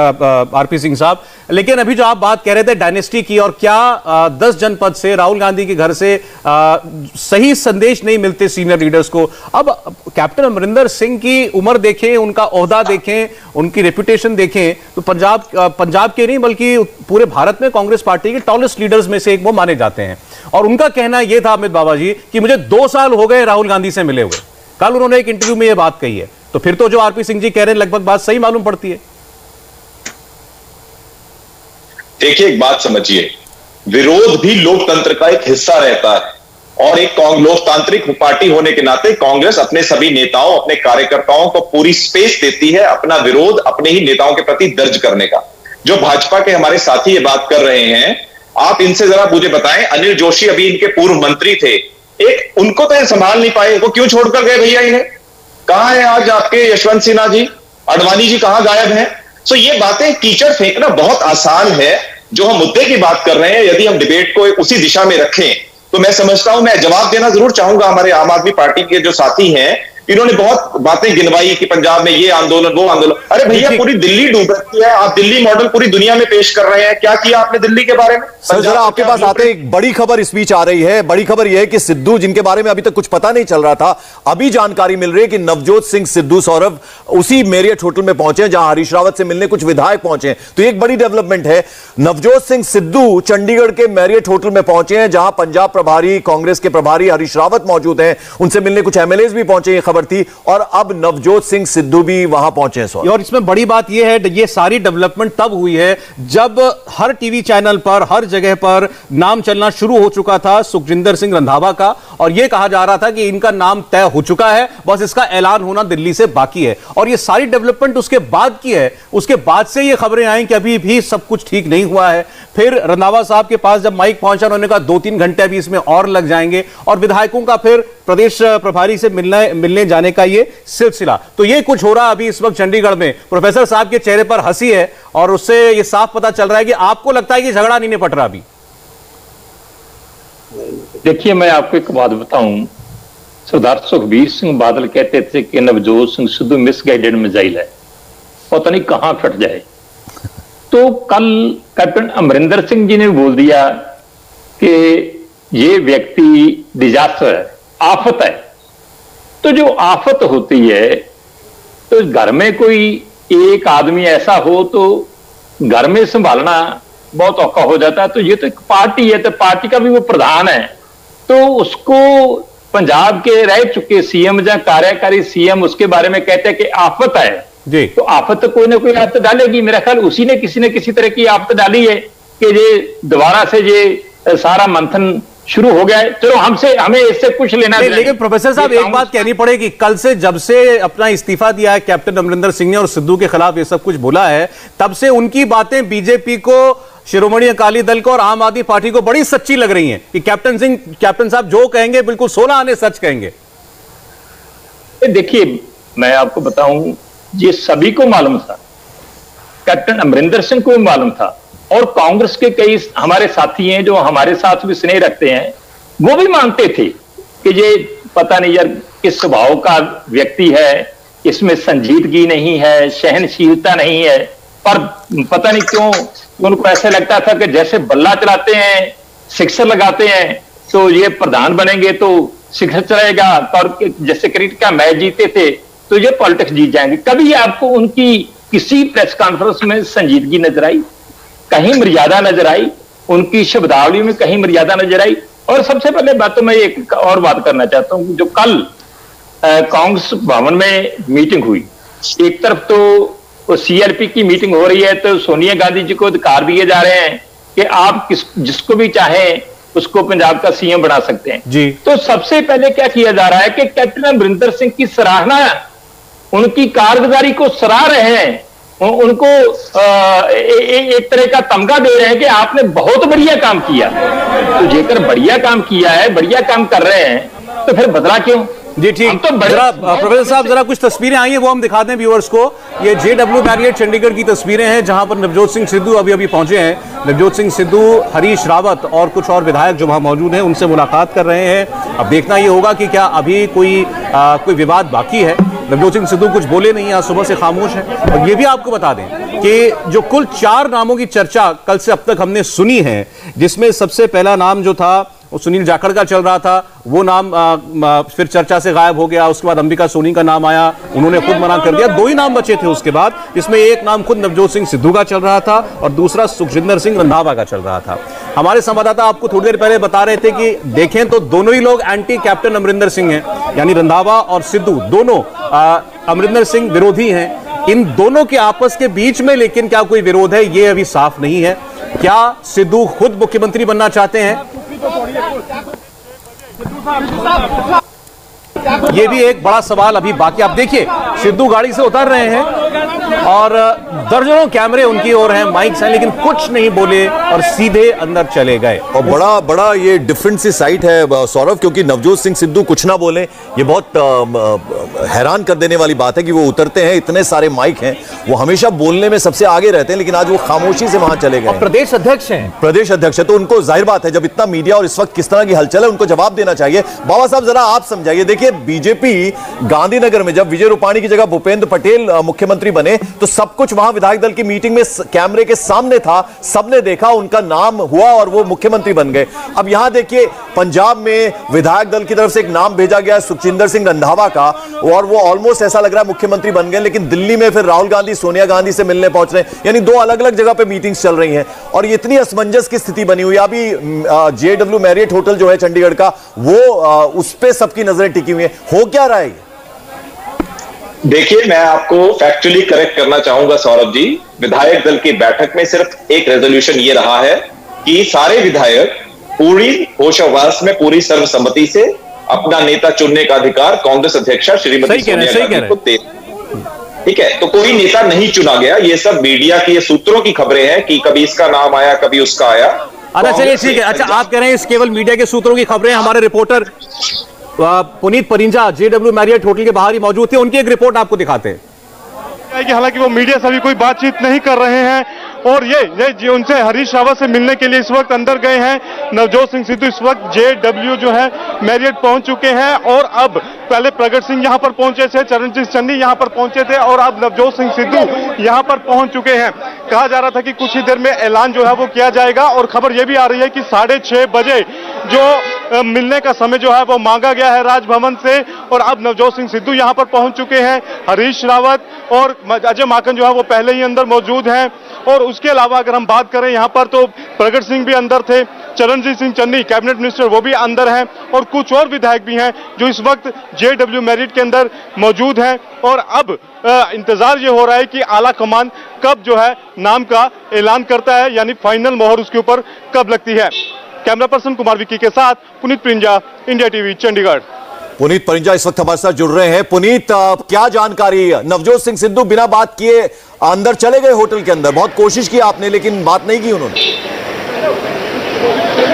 आरपी सिंह साहब। लेकिन अभी जो आप बात कह रहे थे डायनेस्टी की, और क्या 10 जनपद से राहुल गांधी के घर से सही संदेश नहीं मिलते सीनियर लीडर्स को। अब कैप्टन अमरिंदर सिंह की उम्र देखें, उनका ओहदा देखें, उनकी रेपुटेशन देखें, तो पंजाब के नहीं बल्कि पूरे भारत में कांग्रेस पार्टी के टॉलेस्ट लीडर्स में से एक वो माने जाते हैं। और उनका कहना यह था अमित बाबा जी कि मुझे 2 साल हो गए राहुल गांधी से मिले हुए। कल उन्होंने एक इंटरव्यू में यह बात कही है, तो फिर तो जो आरपी सिंह जी कह रहे हैं लगभग बात सही मालूम पड़ती है। देखिए एक बात समझिए, विरोध भी लोकतंत्र का एक हिस्सा रहता है और एक लोकतांत्रिक पार्टी होने के नाते कांग्रेस अपने सभी नेताओं, अपने कार्यकर्ताओं को पूरी स्पेस देती है अपना विरोध अपने ही नेताओं के प्रति दर्ज करने का। जो भाजपा के हमारे साथी ये बात कर रहे हैं, आप इनसे जरा मुझे बताएं, अनिल जोशी अभी इनके पूर्व मंत्री थे, एक उनको तो संभाल नहीं पाए, वो क्यों छोड़कर गए भैया इन्हें? कहां है आज आपके यशवंत सिन्हा जी, अडवाणी जी कहां गायब हैं? सो ये बातें कीचड़ फेंकना बहुत आसान है। जो हम मुद्दे की बात कर रहे हैं, यदि हम डिबेट को उसी दिशा में रखें तो मैं समझता हूं, मैं जवाब देना जरूर चाहूंगा हमारे आम आदमी पार्टी के जो साथी हैं, इन्होंने बहुत बातें गिनवाई कि पंजाब में ये आंदोलन वो आंदोलन। अरे भैया पूरी दिल्ली डूब रही है, आप दिल्ली मॉडल पूरी दुनिया में पेश कर रहे हैं, क्या किया आपने दिल्ली के बारे में? सर जरा आपके पास आते एक बड़ी खबर इस बीच आ रही है। बड़ी खबर यह है कि सिद्धू, जिनके बारे में अभी तक कुछ पता नहीं चल रहा था, अभी जानकारी मिल रही है कि नवजोत सिंह सिद्धू सौरभ उसी मेरियट होटल में पहुंचे जहां हरीश रावत से मिलने कुछ विधायक पहुंचे। तो एक बड़ी डेवलपमेंट है, नवजोत सिंह सिद्धू चंडीगढ़ के मेरियट होटल में पहुंचे हैं जहां पंजाब प्रभारी, कांग्रेस के प्रभारी हरीश रावत मौजूद हैं, उनसे मिलने कुछ एमएलएज भी पहुंचे, ये खबर थी। और अब नवजोत सिंह सिद्धू भी वहां पहुंचे हैं। और इसमें बड़ी बात यह है, ये सारी डेवलपमेंट तब हुई है जब हर टीवी चैनल पर, हर जगह पर नाम चलना शुरू हो चुका था सुखजिंदर सिंह रंधावा का, और यह कहा जा रहा था कि इनका नाम तय हो चुका है, बस इसका ऐलान होना दिल्ली से बाकी है। और ये सारी डेवलपमेंट उसके बाद की है, उसके बाद से ये खबरें आई कि अभी भी सब कुछ ठीक नहीं हुआ है। फिर रंधावा साहब के पास जब माइक पहुंचा, उन्होंने कहा 2-3 घंटे अभी इसमें और लग जाएंगे, और विधायकों का फिर प्रदेश प्रभारी से मिलने जाने का ये सिलसिला। तो ये कुछ हो रहा अभी इस वक्त चंडीगढ़ में। प्रोफेसर साहब के चेहरे पर हंसी है और उससे ये साफ पता चल रहा है कि आपको लगता है कि झगड़ा नहीं निपट रहा अभी। देखिए मैं आपको एक बात बताऊं, सरदार सुखबीर सिंह बादल कहते थे कि नवजोत सिंह सिद्धू मिसगाइडेड मिसाइल है, पता नहीं कहां फट जाए। तो कल कैप्टन अमरिंदर सिंह जी ने बोल दिया कि ये व्यक्ति डिजास्टर है, आफत है। तो जो आफत होती है, तो घर में कोई एक आदमी ऐसा हो तो घर में संभालना बहुत औखा हो जाता है। तो ये तो एक पार्टी है, तो पार्टी का भी वो प्रधान है, तो उसको पंजाब के रह चुके सीएम या कार्यकारी सीएम उसके बारे में कहते हैं कि आफत है जी। तो आफत कोई ना कोई आफत डालेगी। मेरा ख्याल उसी ने किसी न किसी तरह की आफत डाली है कि ये दोबारा से ये सारा मंथन शुरू हो गया है। चलो हमें इससे कुछ लेना नहीं। लेकिन प्रोफेसर साहब एक बात कहनी पड़ेगी, कल से जब से अपना इस्तीफा दिया है कैप्टन अमरिंदर सिंह ने और सिद्धू के खिलाफ ये सब कुछ बोला है, तब से उनकी बातें बीजेपी को, शिरोमणि अकाली दल को और आम आदमी पार्टी को बड़ी सच्ची लग रही हैं कि कैप्टन साहब जो कहेंगे बिल्कुल 16 आने सच कहेंगे। देखिए मैं आपको बताऊं, ये सभी को मालूम था, कैप्टन अमरिंदर सिंह को भी मालूम था, और कांग्रेस के कई हमारे साथी हैं जो हमारे साथ भी स्नेह रखते हैं, वो भी मानते थे कि ये पता नहीं यार किस स्वभाव का व्यक्ति है, इसमें संजीदगी नहीं है, सहनशीलता नहीं है। पर पता नहीं क्यों उनको ऐसे लगता था कि जैसे बल्ला चलाते हैं, सिक्सर लगाते हैं, तो ये प्रधान बनेंगे तो सिक्सर चलाएगा, और जैसे क्रिकेट का मैच जीते थे तो ये पॉलिटिक्स जीत जाएंगे। कभी आपको उनकी किसी प्रेस कॉन्फ्रेंस में संजीदगी नजर आई? कहीं मर्यादा नजर आई? उनकी शब्दावली में कहीं मर्यादा नजर आई? और सबसे पहले बात तो मैं एक और बात करना चाहता हूं, जो कल कांग्रेस भवन में मीटिंग हुई, एक तरफ तो सीएलपी की मीटिंग हो रही है, तो सोनिया गांधी जी को अधिकार दिए जा रहे हैं कि आप जिसको भी चाहें उसको पंजाब का सीएम बना सकते हैं जी। तो सबसे पहले क्या किया जा रहा है कि कैप्टन अमरिंदर सिंह की सराहना, उनकी कारगुजारी को सराह रहे हैं, उनको एक तरह का तमगा दे रहे हैं कि आपने बहुत बढ़िया काम किया। तो जेकर बढ़िया काम किया है, बढ़िया काम कर रहे हैं, तो फिर बदला क्यों? जी ठीक। तो प्रोफेसर साहब जरा कुछ तस्वीरें आई हैं वो हम दिखा दें व्यूअर्स को। ये JW मैरियट चंडीगढ़ की तस्वीरें हैं जहां पर नवजोत सिंह सिद्धू अभी पहुंचे हैं। नवजोत सिंह सिद्धू, हरीश रावत और कुछ और विधायक जो वहां मौजूद हैं उनसे मुलाकात कर रहे हैं। अब देखना ये होगा कि क्या अभी कोई विवाद बाकी है। नवजोत सिंह सिद्धू कुछ बोले नहीं, आज सुबह से खामोश है। और ये भी आपको बता दें कि जो कुल 4 नामों की चर्चा कल से अब तक हमने सुनी है, जिसमें सबसे पहला नाम जो था वो सुनील जाखड़ का चल रहा था, वो नाम फिर चर्चा से गायब हो गया। उसके बाद अंबिका सोनी का नाम आया, उन्होंने खुद मना कर दिया। 2 ही नाम बचे थे उसके बाद, जिसमें एक नाम खुद नवजोत सिंह सिद्धू का चल रहा था और दूसरा सुखजिंदर सिंह रंधावा का चल रहा था। हमारे संवाददाता आपको थोड़ी देर पहले बता रहे थे कि देखें तो दोनों ही लोग एंटी कैप्टन अमरिंदर सिंह हैं, यानी रंधावा और सिद्धू दोनों अमरिंदर सिंह विरोधी हैं। इन दोनों के आपस के बीच में लेकिन क्या कोई विरोध है, ये अभी साफ नहीं है। क्या सिद्धू खुद मुख्यमंत्री बनना चाहते हैं, ये भी एक बड़ा सवाल अभी बाकी। आप देखिए सिद्धू गाड़ी से उतर रहे हैं और दर्जनों कैमरे उनकी ओर हैं, माइक्स हैं, लेकिन कुछ नहीं बोले और सीधे अंदर चले गए। और बड़ा बड़ा ये डिफरेंट सी साइट है सौरभ, क्योंकि नवजोत सिंह सिद्धू कुछ ना बोले, ये बहुत हैरान कर देने वाली बात है कि वो उतरते हैं, इतने सारे माइक हैं, वो हमेशा बोलने में सबसे आगे रहते हैं, लेकिन आज वो खामोशी से वहां चले गए। प्रदेश अध्यक्ष हैं, प्रदेश अध्यक्ष है, तो उनको जाहिर बात है जब इतना मीडिया और इस वक्त किस तरह की हलचल है, उनको जवाब देना चाहिए। बाबा साहब जरा आप समझाइए। देखिए बीजेपी गांधीनगर में जब विजय रूपाणी की जगह भूपेंद्र पटेल मुख्यमंत्री बने तो सब कुछ वहां विधायक दल की मीटिंग में कैमरे के सामने था, सबने देखा, उनका नाम हुआ और वो मुख्यमंत्री बन गए। अब यहां देखिए पंजाब में विधायक दल की तरफ से एक नाम भेजा गया सुखजिंदर सिंह रंधावा का, और वो ऑलमोस्ट ऐसा लग रहा है मुख्यमंत्री बन गए, लेकिन दिल्ली में फिर राहुल गांधी सोनिया गांधी से मिलने पहुंच रहे हैं, यानी 2 अलग अलग जगह पे मीटिंग्स चल रही हैं और ये इतनी असमंजस की स्थिति बनी हुई है। अभी JW मैरियट होटल जो है चंडीगढ़ का, वो उस पे सबकी नजरें टिकी हुई है। हो क्या रहा है? देखिए, मैं आपको फैक्चुअली करेक्ट करना चाहूंगा सौरभ जी। विधायक दल की बैठक में सिर्फ एक रेजोल्यूशन ये रहा है कि सारे विधायक पूरी होशावास में पूरी सर्वसम्मति से अपना नेता चुनने का अधिकार कांग्रेस अध्यक्षा श्रीमती सोनिया गांधी को दे। ठीक है, तो कोई नेता नहीं चुना गया। ये सब मीडिया की ये सूत्रों की खबरें हैं कि कभी इसका नाम आया, कभी उसका आया। अच्छा चलिए ठीक है। अच्छा आप कह रहे हैं इस केवल मीडिया के सूत्रों की खबरें। हमारे reporter Puneet Parinja JW Marriott hotel के बाहर ही मौजूद थे, उनकी एक रिपोर्ट आपको दिखाते हैं। हालांकि वो मीडिया से भी कोई बातचीत नहीं कर रहे हैं और ये उनसे हरीश रावत से मिलने के लिए इस वक्त अंदर गए हैं। नवजोत सिंह सिद्धू इस वक्त JW जो है मैरियट पहुंच चुके हैं और अब पहले प्रगट सिंह यहां पर पहुंचे थे, चरणजीत चन्नी यहां पर पहुंचे थे और अब नवजोत सिंह सिद्धू यहां पर पहुंच चुके हैं। कहा जा रहा था कि कुछ ही देर में ऐलान जो है वो किया जाएगा और खबर यह भी आ रही है कि 6:30 बजे जो मिलने का समय जो है वो मांगा गया है राजभवन से और अब नवजोत सिंह सिद्धू यहां पर पहुंच चुके हैं। हरीश रावत और अजय माकन जो है वो पहले ही अंदर मौजूद हैं और उसके अलावा अगर हम बात करें यहां पर तो प्रगट सिंह भी अंदर थे, चरणजीत सिंह चन्नी कैबिनेट मिनिस्टर वो भी अंदर हैं और कुछ और विधायक भी हैं जो इस वक्त JW मैरियट के अंदर मौजूद हैं। और अब इंतजार ये हो रहा है कि आला कमान कब जो है नाम का ऐलान करता है, यानी फाइनल मोहर उसके ऊपर कब लगती है। कैमरा पर्सन कुमार विक्की के साथ पुनीत परिंजा, इंडिया TV चंडीगढ़। पुनीत परिंजा इस वक्त हमारे साथ जुड़ रहे हैं। पुनीत, क्या जानकारी? नवजोत सिंह सिद्धू बिना बात किए अंदर चले गए होटल के अंदर। बहुत कोशिश की आपने लेकिन बात नहीं की उन्होंने।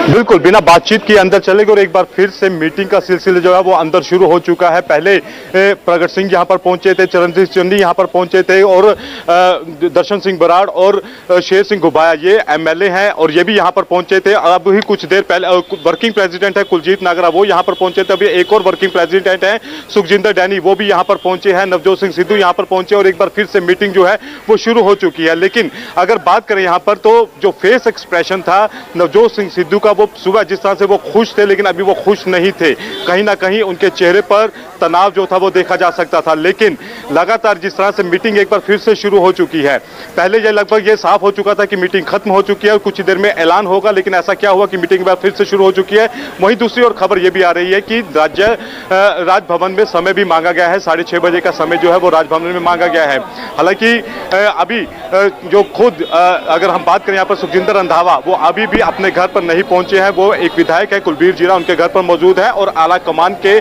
बिल्कुल बिना बातचीत के अंदर चले गए और एक बार फिर से मीटिंग का सिलसिला जो है वो अंदर शुरू हो चुका है। पहले प्रगट सिंह यहां पर पहुंचे थे, चरणजीत चन्नी यहां पर पहुंचे थे और दर्शन सिंह बराड़ और शेर सिंह घुबाया ये MLA हैं और ये भी यहां पर पहुंचे थे। अब ही कुछ देर पहले वर्किंग प्रेसिडेंट है कुलजीत नागरा, वो यहां पर पहुंचे थे। अभी एक और वर्किंग प्रेसिडेंट है सुखजिंदर डैनी, वो भी यहां पर पहुंचे हैं। नवजोत सिंह सिद्धू यहां पर पहुंचे और एक बार फिर से मीटिंग जो है वो शुरू हो चुकी है। लेकिन अगर बात करें यहां पर तो जो फेस एक्सप्रेशन था नवजोत सिंह सिद्धू का, वो सुबह जिस तरह से वो खुश थे लेकिन अभी वो खुश नहीं थे। कहीं ना कहीं उनके चेहरे पर तनाव जो था वो देखा जा सकता था। लेकिन लगातार जिस तरह से मीटिंग एक बार फिर से शुरू हो चुकी है, पहले ये लगभग ये साफ हो चुका था कि मीटिंग खत्म हो चुकी है और कुछ ही देर में ऐलान होगा, लेकिन ऐसा क्या हुआ कि मीटिंग एक बार फिर से शुरू हो चुकी है। वहीं दूसरी ओर खबर ये भी आ रही है कि राजभवन में समय भी मांगा गया है, 6:30 बजे का समय जो है वो राजभवन में मांगा गया है। हालांकि अभी जो खुद अगर हम बात करें यहाँ पर सुखजिंदर रंधावा, वो अभी भी अपने घर पर नहीं पहुंचे हैं। वो एक विधायक है कुलबीर जीरा, उनके घर पर मौजूद है और आला कमान के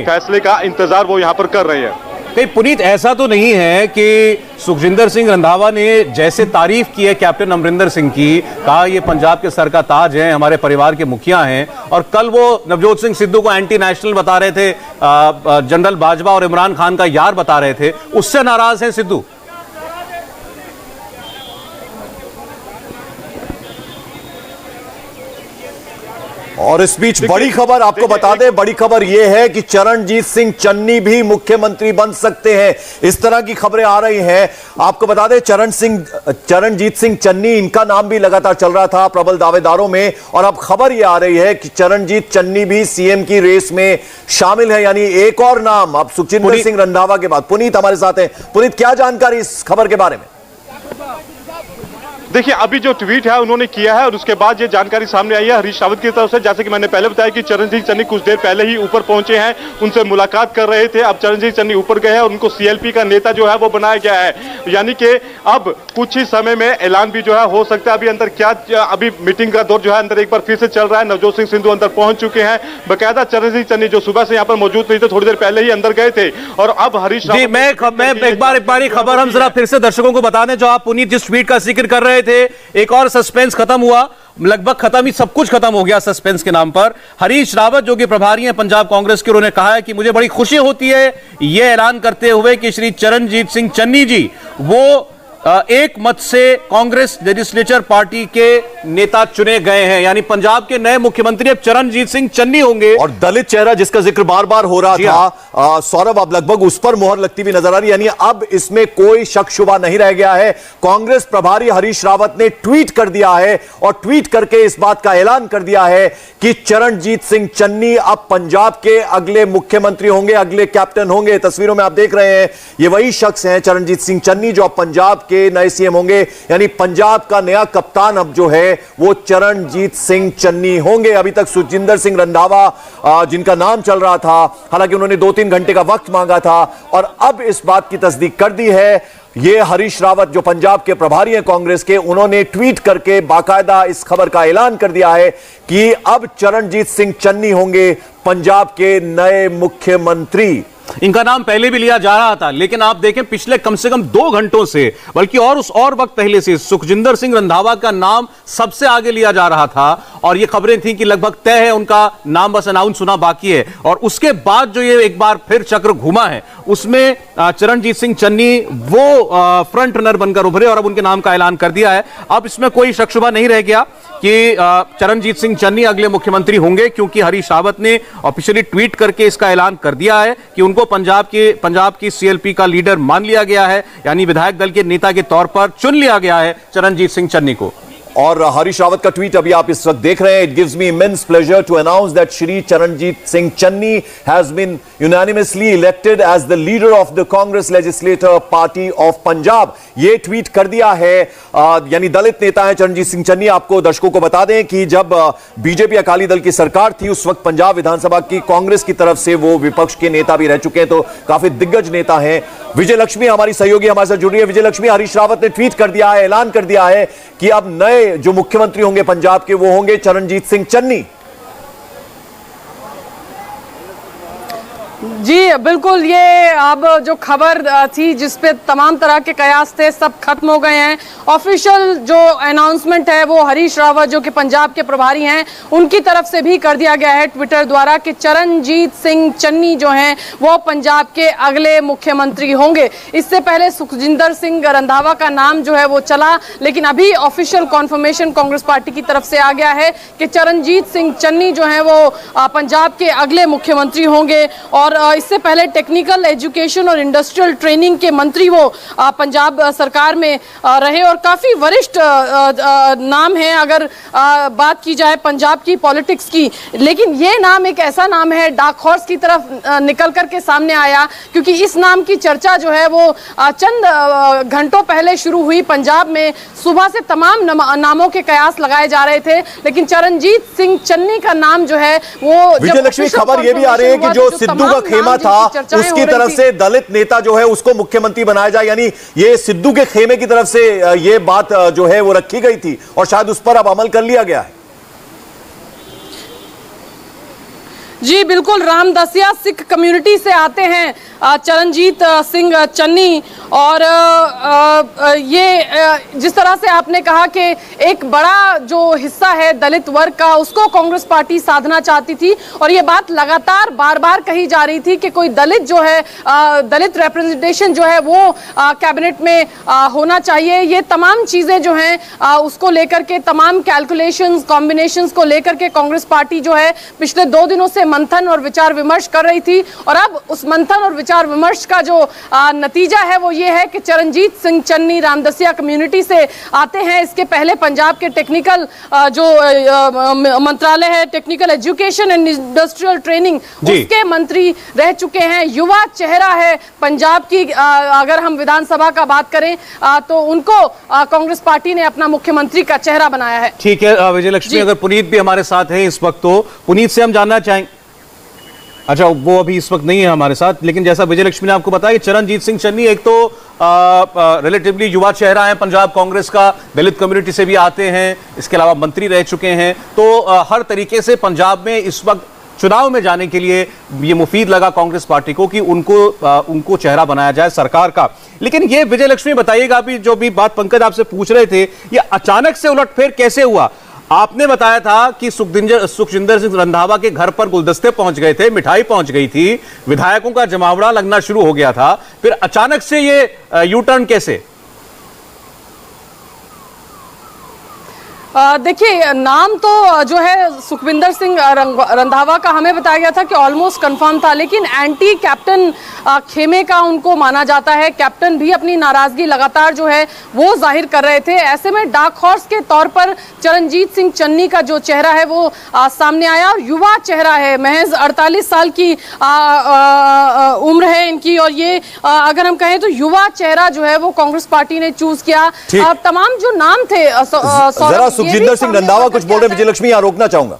फैसले का इंतजार वो यहां पर कर रहे हैं। कहीं पुनीत ऐसा तो नहीं है कि सुखजिंदर सिंह रंधावा ने जैसे तारीफ की है कैप्टन अमरिंदर सिंह की, कहा ये पंजाब के सर का ताज है, हमारे परिवार के मुखिया हैं, और कल वो नवजोत सिंह सिद्धू को एंटी नेशनल बता रहे थे, जनरल बाजवा और इमरान खान का यार बता रहे थे, उससे नाराज हैं सिद्धू? और इस बीच बड़ी खबर आपको बता दें, बड़ी खबर यह है कि चरणजीत सिंह चन्नी भी मुख्यमंत्री बन सकते हैं। इस तरह की खबरें आ रही हैं। आपको बता दें चरणजीत सिंह चन्नी, इनका नाम भी लगातार चल रहा था प्रबल दावेदारों में, और अब खबर यह आ रही है कि चरणजीत चन्नी भी सीएम की रेस में शामिल है, यानी एक और नाम अब सुखजिंदर सिंह रंधावा के बाद। पुनीत हमारे साथ हैं। पुनीत, क्या जानकारी इस खबर के बारे में? देखिए, अभी जो ट्वीट है उन्होंने किया है और उसके बाद ये जानकारी सामने आई है हरीश रावत की तरफ से। जैसे कि मैंने पहले बताया कि चरणजीत चन्नी कुछ देर पहले ही ऊपर पहुंचे हैं, उनसे मुलाकात कर रहे थे। अब चरणजीत चन्नी ऊपर गए हैं और उनको सीएलपी का नेता जो है वो बनाया गया है, यानी कि अब कुछ ही समय में ऐलान भी जो है हो सकता है। अभी अंदर क्या, अभी मीटिंग का दौर जो है अंदर एक बार फिर से चल रहा है। नवजोत सिंह सिद्धू अंदर पहुंच चुके हैं। बकायदा चरणजीत चन्नी जो सुबह से यहाँ पर मौजूद नहीं थे, थोड़ी देर पहले ही अंदर गए थे। और अब हरीश जी, मैं एक बार खबर हम जरा फिर से दर्शकों को बता दें। जो आप पुनीत जिस ट्वीट का जिक्र कर रहे थे, एक और सस्पेंस खत्म हुआ, लगभग खत्म ही, सब कुछ खत्म हो गया सस्पेंस के नाम पर। हरीश रावत जो कि प्रभारी हैं पंजाब कांग्रेस के, उन्होंने कहा है कि मुझे बड़ी खुशी होती है यह ऐलान करते हुए कि श्री चरणजीत सिंह चन्नी जी वो एक मत से कांग्रेस लेजिस्लेचर पार्टी के नेता चुने गए हैं, यानी पंजाब के नए मुख्यमंत्री अब चरणजीत सिंह चन्नी होंगे। और दलित चेहरा जिसका जिक्र बार बार हो रहा था सौरभ, अब लगभग उस पर मोहर लगती हुई नजर आ रही है, यानी अब इसमें कोई शक शुबा नहीं रह गया है। कांग्रेस प्रभारी हरीश रावत ने ट्वीट कर दिया है और ट्वीट करके इस बात का ऐलान कर दिया है कि चरणजीत सिंह चन्नी अब पंजाब के अगले मुख्यमंत्री होंगे, अगले कैप्टन होंगे। तस्वीरों में आप देख रहे हैं, ये वही शख्स हैं चरणजीत सिंह चन्नी जो अब पंजाब के नए सीएम होंगे, यानी पंजाब का नया कप्तान अब जो है वो चरणजीत सिंह चन्नी होंगे। अभी तक सुखजिंदर सिंह रंधावा जिनका नाम चल रहा था, हालांकि उन्होंने 2-3 घंटे का वक्त मांगा था, और अब इस बात की तस्दीक कर दी है। ये हरीश रावत जो पंजाब के प्रभारी हैं कांग्रेस के, उन्होंने ट्वीट करके बाकायदा इस खबर का ऐलान कर दिया है कि अब चरणजीत सिंह चन्नी होंगे पंजाब के नए मुख्यमंत्री। इनका नाम पहले भी लिया जा रहा था, लेकिन आप देखें पिछले कम से कम 2 घंटों से, बल्कि और वक्त पहले से सुखजिंदर सिंह रंधावा का नाम सबसे आगे लिया जा रहा था, और ये खबरें थी कि लगभग तय है, उनका नाम बस अनाउंस होना बाकी है। और उसके बाद जो ये एक बार फिर चक्र घुमा है, उसमें चरणजीत सिंह चन्नी वो फ्रंट रनर बनकर उभरे और अब उनके नाम का ऐलान कर दिया है। अब इसमें कोई शक शुबा नहीं रह गया कि चरणजीत सिंह चन्नी अगले मुख्यमंत्री होंगे, क्योंकि हरीश रावत ने ऑफिशियली ट्वीट करके इसका ऐलान कर दिया है कि उनको पंजाब की सीएलपी का लीडर मान लिया गया है, यानी विधायक दल के नेता के तौर पर चुन लिया गया है चरणजीत सिंह चन्नी को। और हरीश रावत का ट्वीट अभी आप इस वक्त देख रहे हैं। It gives me immense pleasure to announce that Shri Charanjit Singh Channi has been unanimously elected as the leader of the Congress legislator party of Punjab. ये ट्वीट कर दिया है, यानी दलित नेता है चरणजीत सिंह चन्नी। आपको दर्शकों को बता दें कि जब बीजेपी अकाली दल की सरकार थी, उस वक्त पंजाब विधानसभा की कांग्रेस की तरफ से वो विपक्ष के नेता भी रह चुके हैं, तो काफी दिग्गज नेता हैं। विजय लक्ष्मी हमारी सहयोगी हमारे साथ जुड़ रही है। विजय लक्ष्मी, हरीश रावत ने ट्वीट कर दिया है, ऐलान कर दिया है कि अब नए जो मुख्यमंत्री होंगे पंजाब के, वो होंगे चरणजीत सिंह चन्नी। जी बिल्कुल, ये अब जो खबर थी जिसपे तमाम तरह के कयास थे, सब खत्म हो गए हैं। ऑफिशियल जो अनाउंसमेंट है वो हरीश रावत जो कि पंजाब के प्रभारी हैं, उनकी तरफ से भी कर दिया गया है ट्विटर द्वारा कि चरणजीत सिंह चन्नी जो हैं वो पंजाब के अगले मुख्यमंत्री होंगे। इससे पहले सुखजिंदर सिंह रंधावा का नाम जो है वो चला, लेकिन अभी ऑफिशियल कॉन्फर्मेशन कांग्रेस पार्टी की तरफ से आ गया है कि चरणजीत सिंह चन्नी जो है वो पंजाब के अगले मुख्यमंत्री होंगे। और इससे पहले टेक्निकल एजुकेशन और इंडस्ट्रियल ट्रेनिंग के मंत्री वो पंजाब सरकार में रहे और काफी वरिष्ठ नाम है अगर बात की जाए पंजाब की पॉलिटिक्स की। लेकिन ये नाम एक ऐसा नाम है डार्क हॉर्स की तरफ निकल करके सामने आया, क्योंकि इस नाम की चर्चा जो है वो चंद घंटों पहले शुरू हुई। पंजाब में सुबह से तमाम नामों के कयास लगाए जा रहे थे, लेकिन चरणजीत सिंह चन्नी का नाम जो है वो, विजय लक्ष्मी, खबर यह भी आ रही है कि जो सिद्धू का खेमा था उसकी तरफ से दलित नेता जो है उसको मुख्यमंत्री बनाया जाए, यानी ये सिद्धू के खेमे की तरफ से ये बात जो है वो रखी गई थी और शायद उस पर अब अमल कर लिया गया है। जी बिल्कुल, रामदसिया सिख कम्युनिटी से आते हैं चरणजीत सिंह चन्नी, और ये जिस तरह से आपने कहा कि एक बड़ा जो हिस्सा है दलित वर्ग का, उसको कांग्रेस पार्टी साधना चाहती थी, और ये बात लगातार बार बार कही जा रही थी कि कोई दलित जो है, दलित रिप्रेजेंटेशन जो है वो कैबिनेट में होना चाहिए। ये तमाम चीजें जो हैं उसको लेकर के, तमाम कैलकुलेशंस, कॉम्बिनेशंस को लेकर के कांग्रेस पार्टी जो है पिछले 2 दिनों से मंथन और विचार विमर्श कर रही थी, और अब उस मंथन और विचार विमर्श का जो नतीजा है वो ये है कि चरणजीत सिंह चन्नी रामदसिया कम्युनिटी से आते हैं। इसके पहले पंजाब के टेक्निकल जो मंत्रालय है, technical education and industrial training, उसके मंत्री रह चुके हैं। युवा चेहरा है पंजाब की, अगर हम विधानसभा का बात करें तो उनको कांग्रेस पार्टी ने अपना मुख्यमंत्री का चेहरा बनाया है। ठीक है विजय लक्ष्मी, अगर पुनीत भी हमारे साथ है इस वक्त, तो पुनीत से हम जानना चाहेंगे। अच्छा, वो अभी इस वक्त नहीं है हमारे साथ, लेकिन जैसा विजय लक्ष्मी ने आपको बताया कि चरणजीत सिंह चन्नी एक तो रिलेटिवली युवा चेहरा है पंजाब कांग्रेस का, दलित कम्युनिटी से भी आते हैं, इसके अलावा मंत्री रह चुके हैं, तो हर तरीके से पंजाब में इस वक्त चुनाव में जाने के लिए ये मुफीद लगा कांग्रेस पार्टी को कि उनको चेहरा बनाया जाए सरकार का। लेकिन ये विजय लक्ष्मी बताइएगा, अभी जो भी बात पंकज आपसे पूछ रहे थे, ये अचानक से उलटफेर कैसे हुआ? आपने बताया था कि सुखजिंदर सिंह रंधावा के घर पर गुलदस्ते पहुंच गए थे, मिठाई पहुंच गई थी, विधायकों का जमावड़ा लगना शुरू हो गया था, फिर अचानक से ये यू टर्न कैसे? देखिए, नाम तो जो है सुखविंदर सिंह रंधावा का हमें बताया गया था कि ऑलमोस्ट कंफर्म था, लेकिन एंटी कैप्टन खेमे का उनको माना जाता है। कैप्टन भी अपनी नाराजगी लगातार जो है वो जाहिर कर रहे थे। ऐसे में डार्क हॉर्स के तौर पर चरणजीत सिंह चन्नी का जो चेहरा है वो सामने आया, और युवा चेहरा है, महज 48 साल की उम्र है इनकी, और ये अगर हम कहें तो युवा चेहरा जो है वो कांग्रेस पार्टी ने चूज किया। तमाम जो नाम थे, सुखजिंदर सिंह रंधावा कुछ बोल रहे, विजय लक्ष्मी यहाँ रोकना चाहूंगा।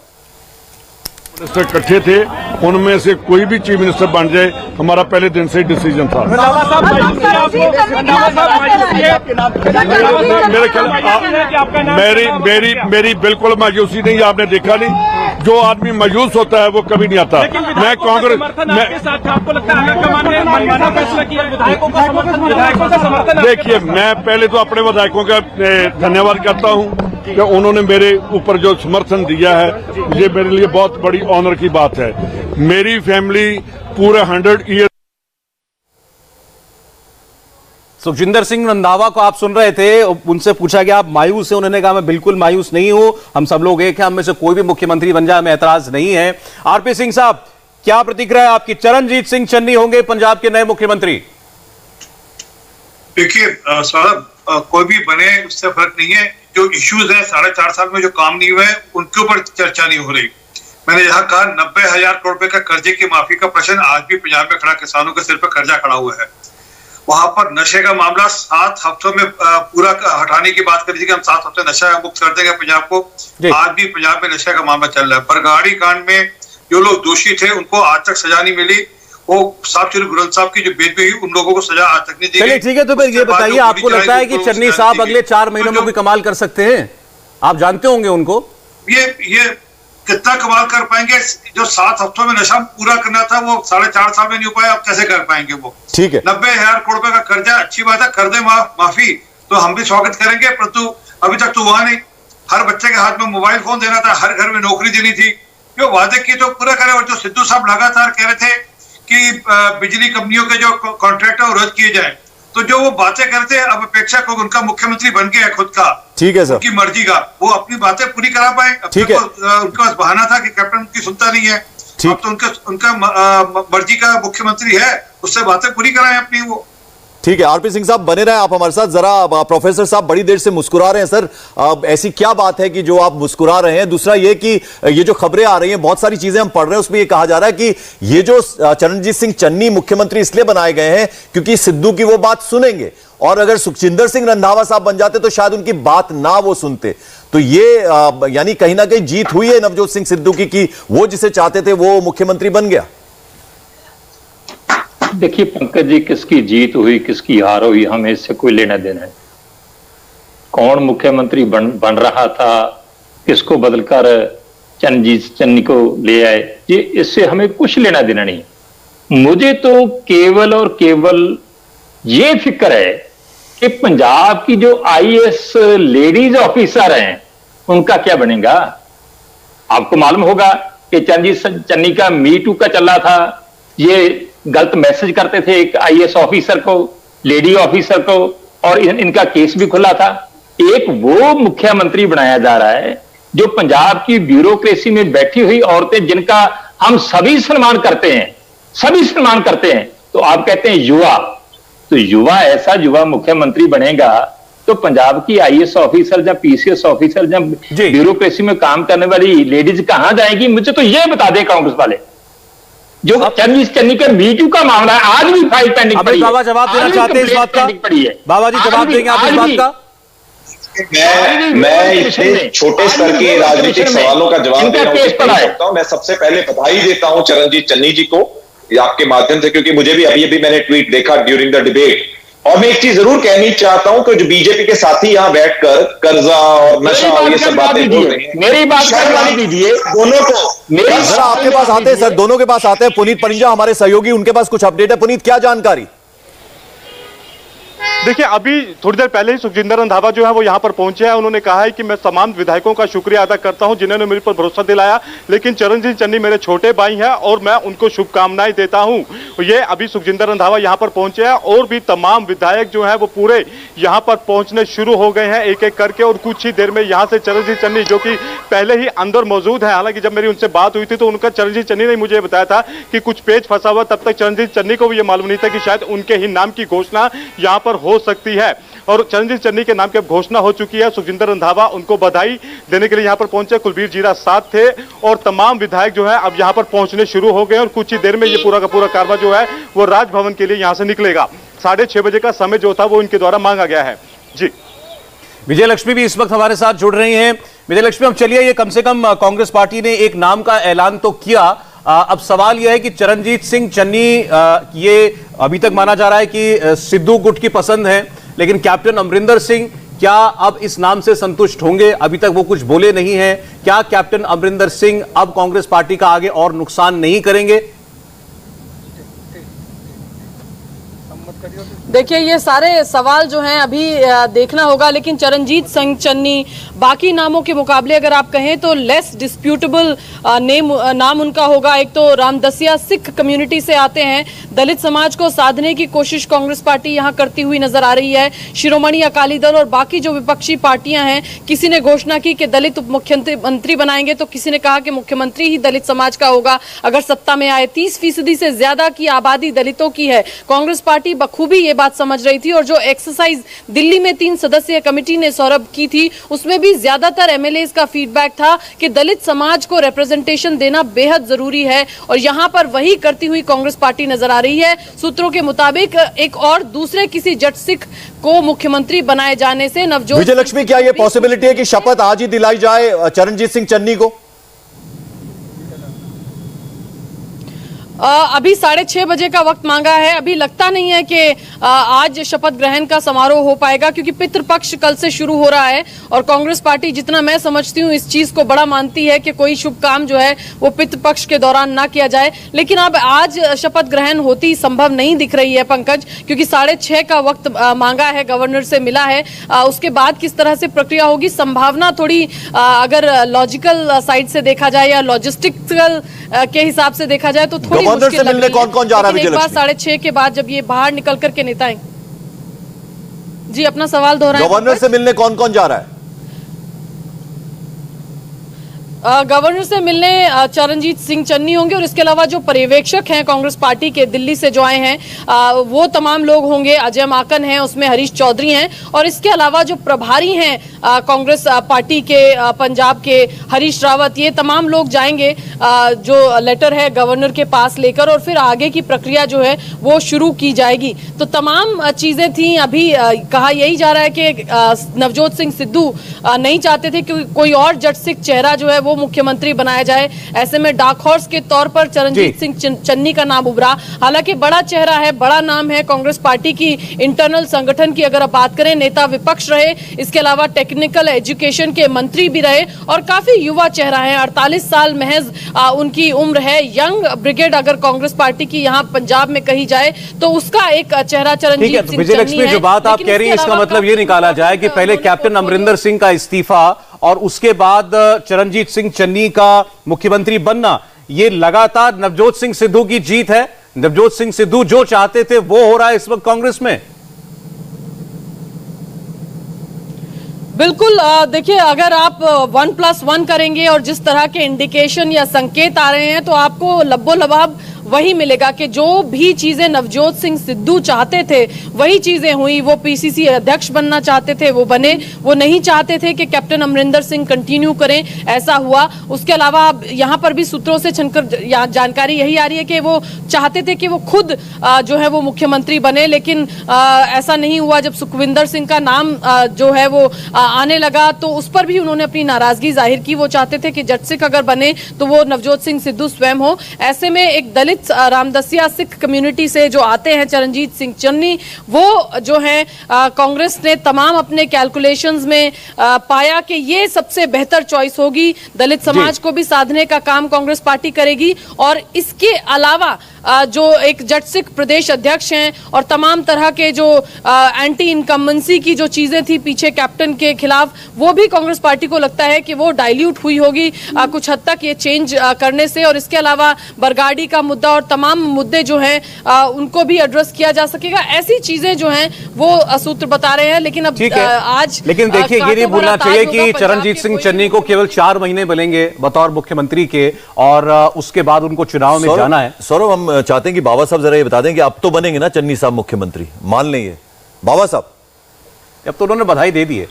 मिनिस्टर इकट्ठे थे, उनमें से कोई भी चीफ मिनिस्टर बन जाए, हमारा पहले दिन से डिसीजन था। मेरे ख्याल मेरी बिल्कुल मायूसी नहीं, आपने देखा नहीं, जो आदमी मायूस होता है वो कभी नहीं आता। मैं कांग्रेस देखिए, मैं पहले तो अपने विधायकों का धन्यवाद करता हूँ कि उन्होंने मेरे ऊपर जो समर्थन दिया है, ये मेरे लिए बहुत बड़ी ऑनर की बात है। मेरी फैमिली पूरे 100 ईयर। सुखजिंदर सिंह रंधावा को आप सुन रहे थे, उनसे पूछा गया आप मायूस हैं, उन्होंने कहा मैं बिल्कुल मायूस नहीं हूं, हम सब लोग एक हैं, हम में से कोई भी मुख्यमंत्री बन जाए हमें ऐतराज नहीं है। आरपी सिंह साहब, क्या प्रतिक्रिया है आपकी? चरणजीत सिंह चन्नी होंगे पंजाब के नए मुख्यमंत्री? देखिए साहब, कोई भी बने उससे फर्क नहीं है। जो इश्यूज है 4.5 साल में जो काम नहीं हुए उनके ऊपर चर्चा नहीं हो रही। मैंने यहाँ कहा 90,000 करोड़ रुपए का कर्जे की माफी का प्रश्न आज भी पंजाब में खड़ा, किसानों के सिर पर कर्जा खड़ा हुआ है। वहां पर नशे का मामला 7 हफ्तों में पूरा हटाने की बात करी थी कि हम 7 हफ्ते नशा मुक्त कर देंगे पंजाब को। आज भी पंजाब में नशे का मामला चल रहा है। बरगाड़ी कांड में जो लोग दोषी थे उनको आज तक सजा नहीं मिली। वो साहब श्री गुरु साहब की जो बेदबी हुई, उन लोगों को सजा आज तक नहीं दी। चलिए ठीक है, तो फिर ये बताइए, आपको लगता है कि चन्नी साहब अगले 4 महीनों में भी कमाल कर सकते हैं? आप जानते होंगे उनको। ये कितना कमाल कर पाएंगे? जो 7 हफ्तों में नशा पूरा करना था वो 4.5 साल में नहीं हो पाया, अब कैसे कर पाएंगे वो? ठीक है, 90,000 करोड़ रुपए का कर्जा अच्छी बात है, कर दे माफी तो हम भी स्वागत करेंगे, परंतु अभी तक तो हुआ नहीं। हर बच्चे के हाथ में मोबाइल फोन देना था, हर घर में नौकरी देनी थी, जो वादे किए तो पूरा करें। और जो सिद्धू साहब लगातार कह रहे थे कि बिजली कंपनियों के जो कॉन्ट्रैक्ट है वो रद्द किए जाए, तो जो वो बातें करते हैं, अब अपेक्षा को उनका मुख्यमंत्री बन गया है खुद का, ठीक है सर, उनकी मर्जी का, वो अपनी बातें पूरी करा पाए। ठीक है, उनके पास बहाना था कि कैप्टन की सुनता नहीं है, अब तो उनका मर्जी का मुख्यमंत्री है, उससे बातें पूरी कराएं अपनी वो। ठीक है, आरपी सिंह साहब बने रहे आप हमारे साथ। जरा प्रोफेसर साहब बड़ी देर से मुस्कुरा रहे हैं सर, ऐसी क्या बात है कि जो आप मुस्कुरा रहे हैं? दूसरा ये कि ये जो खबरें आ रही हैं, बहुत सारी चीजें हम पढ़ रहे हैं, उसमें ये कहा जा रहा है कि ये जो चरणजीत सिंह चन्नी मुख्यमंत्री इसलिए बनाए गए हैं क्योंकि सिद्धू की वो बात सुनेंगे, और अगर सुखजिंदर सिंह रंधावा साहब बन जाते तो शायद उनकी बात ना वो सुनते। तो ये यानी कहीं ना कहीं जीत हुई है नवजोत सिंह सिद्धू की कि वो जिसे चाहते थे वो मुख्यमंत्री बन गया। देखिए पंकज जी, किसकी जीत हुई किसकी हार हुई हमें इससे कोई लेना देना है। कौन मुख्यमंत्री बन रहा था, किसको बदलकर चरणजीत चन्नी को ले आए, ये इससे हमें कुछ लेना देना नहीं। मुझे तो केवल और केवल ये फिक्र है कि पंजाब की जो आईएएस लेडीज ऑफिसर हैं उनका क्या बनेगा। आपको मालूम होगा कि चरणजीत चन्नी का मी टू का चल रहा था, ये गलत मैसेज करते थे एक आईएएस ऑफिसर को, लेडी ऑफिसर को, और इनका केस भी खुला था। एक वो मुख्यमंत्री बनाया जा रहा है जो पंजाब की ब्यूरोक्रेसी में बैठी हुई औरतें जिनका हम सभी सम्मान करते हैं, सभी सम्मान करते हैं, तो आप कहते हैं युवा, तो युवा ऐसा युवा मुख्यमंत्री बनेगा तो पंजाब की आईएएस ऑफिसर या पीसीएस ऑफिसर या ब्यूरोक्रेसी में काम करने वाली लेडीज कहां जाएगी। मुझे तो यह बता दे कांग्रेस वाले, जो चरणजीत चन्नी का मीटू का मामला है आज भी फाइल पेंडिंग पड़ी है। बाबा जवाब देना चाहते हैं इस बात का? बाबा जी जवाब देंगे आप इस बात का? मैं इतने छोटे स्तर के राजनीतिक सवालों का जवाब देना नहीं सकता हूं। मैं सबसे पहले बधाई देता हूं चरणजीत चन्नी जी को आपके माध्यम से, क्योंकि मुझे भी अभी मैंने ट्वीट देखा ड्यूरिंग द डिबेट। और मैं एक चीज जरूर कहनी चाहता हूं कि जो बीजेपी के साथी यहां बैठकर कर्जा और नशा और ये सब बातें बोल रहे हैं, मेरी बात करवा दीजिए दोनों को। सर आपके पास आते हैं, सर दोनों के पास आते हैं। पुनीत परिंजा हमारे सहयोगी, उनके पास कुछ अपडेट है। पुनीत, क्या जानकारी? देखिए, अभी थोड़ी देर पहले ही सुखजिंदर रंधावा जो है वो यहाँ पर पहुंचे हैं। उन्होंने कहा है कि मैं तमाम विधायकों का शुक्रिया अदा करता हूं जिन्होंने मेरे पर भरोसा दिलाया, लेकिन चरणजीत चन्नी मेरे छोटे भाई हैं और मैं उनको शुभकामनाएं देता हूं। ये अभी सुखजिंदर रंधावा यहाँ पर पहुंचे हैं और भी तमाम विधायक जो है वो पूरे यहाँ पर पहुंचने शुरू हो गए हैं एक एक करके, और कुछ ही देर में यहाँ से चरणजीत चन्नी जो कि पहले ही अंदर मौजूद है, हालांकि जब मेरी उनसे बात हुई थी तो उनका चरणजीत चन्नी ने मुझे बताया था कि कुछ पेच फंसा हुआ, तब तक चरणजीत चन्नी को भी ये मालूम नहीं था कि शायद उनके ही नाम की घोषणा यहाँ पर हो सकती है। और चरणजीत चन्नी के नाम की घोषणा हो चुकी है। सुखजिंदर रंधावा उनको बधाई देने के लिए यहां पर पहुंचे, कुलबीर जीरा साथ थे और तमाम विधायक जो है अब यहां पर पहुंचने शुरू हो गए और कुछ ही देर में ये पूरा का पूरा कारवा जो है वो राजभवन के लिए यहां से निकलेगा। 6:30 बजे का समय जो था वो इनके द्वारा मांगा गया है। जी, विजय लक्ष्मी भी इस वक्त हमारे साथ जुड़ रही हैं। विजय लक्ष्मी, अब चलिए, ये कम से कम कांग्रेस पार्टी ने एक नाम का ऐलान तो किया, अब सवाल यह है कि चरणजीत सिंह चन्नी, ये अभी तक माना जा रहा है कि सिद्धू गुट की पसंद है, लेकिन कैप्टन अमरिंदर सिंह क्या अब इस नाम से संतुष्ट होंगे? अभी तक वो कुछ बोले नहीं हैं। क्या कैप्टन अमरिंदर सिंह अब कांग्रेस पार्टी का आगे और नुकसान नहीं करेंगे? देखिए, ये सारे सवाल जो हैं अभी देखना होगा, लेकिन चरणजीत सिंह चन्नी बाकी नामों के मुकाबले अगर आप कहें तो लेस डिस्प्यूटेबल नाम उनका होगा। एक तो रामदसिया सिख कम्युनिटी से आते हैं, दलित समाज को साधने की कोशिश कांग्रेस पार्टी यहां करती हुई नजर आ रही है। शिरोमणि अकाली दल और बाकी जो विपक्षी पार्टियां हैं, किसी ने घोषणा की कि दलित उप मुख्यमंत्री बनाएंगे तो किसी ने कहा कि मुख्यमंत्री ही दलित समाज का होगा अगर सत्ता में आए। 30% से ज्यादा की आबादी दलितों की है। कांग्रेस पार्टी बखूबी ये बात समझ रही थी और जो एक्सरसाइज दिल्ली में 3 सदस्यीय कमेटी ने सौरभ की थी उसमें भी ज्यादातर एमएलएज का फीडबैक था कि दलित समाज को रिप्रेजेंटेशन देना बेहद जरूरी है और यहां पर वही करती हुई कांग्रेस पार्टी नजर आ रही है। सूत्रों के मुताबिक एक और दूसरे किसी जट सिख को मुख्यमंत्री बनाए जाने से नवजोत। विजय लक्ष्मी, क्या यह पॉसिबिलिटी है कि शपथ आज ही दिलाई जाए चरणजीत सिंह चन्नी को? अभी 6:30 बजे का वक्त मांगा है। अभी लगता नहीं है कि आज शपथ ग्रहण का समारोह हो पाएगा, क्योंकि पितृपक्ष कल से शुरू हो रहा है और कांग्रेस पार्टी, जितना मैं समझती हूँ, इस चीज को बड़ा मानती है कि कोई शुभ काम जो है वो पितृपक्ष के दौरान ना किया जाए। लेकिन अब आज शपथ ग्रहण होती संभव नहीं दिख रही है पंकज, क्योंकि 6:30 का वक्त मांगा है, गवर्नर से मिला है। उसके बाद किस तरह से प्रक्रिया होगी, संभावना थोड़ी अगर लॉजिकल साइड से देखा जाए या लॉजिस्टिकल के हिसाब से देखा जाए तो थोड़ी गवर्नर से मिलने कौन कौन जा रहा है? एक बार 6:30 के बाद जब ये बाहर निकल करके नेता आएंगे। जी, अपना सवाल दोहराएं। गवर्नर से मिलने कौन कौन जा रहा है? गवर्नर से मिलने चरणजीत सिंह चन्नी होंगे और इसके अलावा जो पर्यवेक्षक हैं कांग्रेस पार्टी के दिल्ली से जो आए हैं वो तमाम लोग होंगे। अजय माकन हैं, उसमें हरीश चौधरी हैं और इसके अलावा जो प्रभारी हैं कांग्रेस पार्टी के पंजाब के हरीश रावत, ये तमाम लोग जाएंगे जो लेटर है गवर्नर के पास लेकर और फिर आगे की प्रक्रिया जो है वो शुरू की जाएगी। तो तमाम चीजें थी। अभी कहा यही जा रहा है कि नवजोत सिंह सिद्धू नहीं चाहते थे कि कोई और जट सिख चेहरा जो है वो मुख्यमंत्री बनाया जाए। ऐसे में डार्क हॉर्स के तौर पर चरणजीत सिंह चन्नी का नाम उभरा। हालांकि बड़ा चेहरा है, बड़ा नाम है कांग्रेस पार्टी की इंटरनल संगठन की अगर आप बात करें, नेता विपक्ष रहे, इसके अलावा टेक्निकल एजुकेशन के मंत्री भी रहे और काफी युवा चेहरा है। 48 साल महज उनकी उम्र है। यंग ब्रिगेड अगर कांग्रेस पार्टी की यहाँ पंजाब में कही जाए तो उसका एक चेहरा चरणजीत सिंह चन्नी है। जो बात आप कह रही हैं इसका मतलब ये निकाला जाए कि पहले कैप्टन अमरिंदर सिंह का इस्तीफा और उसके बाद चरणजीत सिंह चन्नी का मुख्यमंत्री बनना, ये लगातार नवजोत सिंह सिद्धू की जीत है। नवजोत सिंह सिद्धू जो चाहते थे वो हो रहा है इस वक्त कांग्रेस में। बिल्कुल, देखिए अगर आप 1+1 करेंगे और जिस तरह के इंडिकेशन या संकेत आ रहे हैं तो आपको लब्बो लबाब वही मिलेगा कि जो भी चीजें नवजोत सिंह सिद्धू चाहते थे वही चीजें हुई। वो पीसीसी अध्यक्ष बनना चाहते थे, वो बने। वो नहीं चाहते थे कि कैप्टन अमरिंदर सिंह कंटिन्यू करें, ऐसा हुआ। उसके अलावा यहाँ पर भी सूत्रों से छनकर जानकारी यही आ रही है कि वो चाहते थे कि वो खुद जो है वो मुख्यमंत्री बने, लेकिन ऐसा नहीं हुआ। जब सुखविंदर सिंह का नाम जो है वो आने लगा तो उस पर भी उन्होंने अपनी नाराजगी जाहिर की। वो चाहते थे कि जज सिख अगर बने तो वो नवजोत सिंह सिद्धू स्वयं हो। ऐसे में एक दलित रामदसिया सिख कम्युनिटी से जो आते हैं चरणजीत सिंह चन्नी, वो जो है कांग्रेस ने तमाम अपने कैलकुलेशंस में पाया कि ये सबसे बेहतर चॉइस होगी। दलित समाज को भी साधने का काम कांग्रेस पार्टी करेगी और इसके अलावा जो एक जट सिख प्रदेश अध्यक्ष हैं और तमाम तरह के जो एंटी इनकम्बेंसी की जो चीजें थी पीछे कैप्टन के खिलाफ, वो भी कांग्रेस पार्टी को लगता है कि वो डाइल्यूट हुई होगी कुछ हद तक ये चेंज करने से। और इसके अलावा बरगाड़ी का मुद्दा और तमाम मुद्दे जो हैं उनको भी एड्रेस किया जा सकेगा। ऐसी चीजें जो हैं वो सूत्र बता रहे हैं। लेकिन अब आज लेकिन देखिए ये नहीं भूलना चाहिए कि चरणजीत सिंह चन्नी को केवल 4 महीने मिलेंगे बतौर मुख्यमंत्री के और उसके बाद उनको चुनाव में जाना है। सौरभ, हम चाहते हैं कि बाबा साहब जरा ये बता दें कि अब तो बनेंगे ना चन्नी साहब मुख्यमंत्री, मान लेंगे बाबा साहब? अब तो उन्होंने बधाई दे दी है।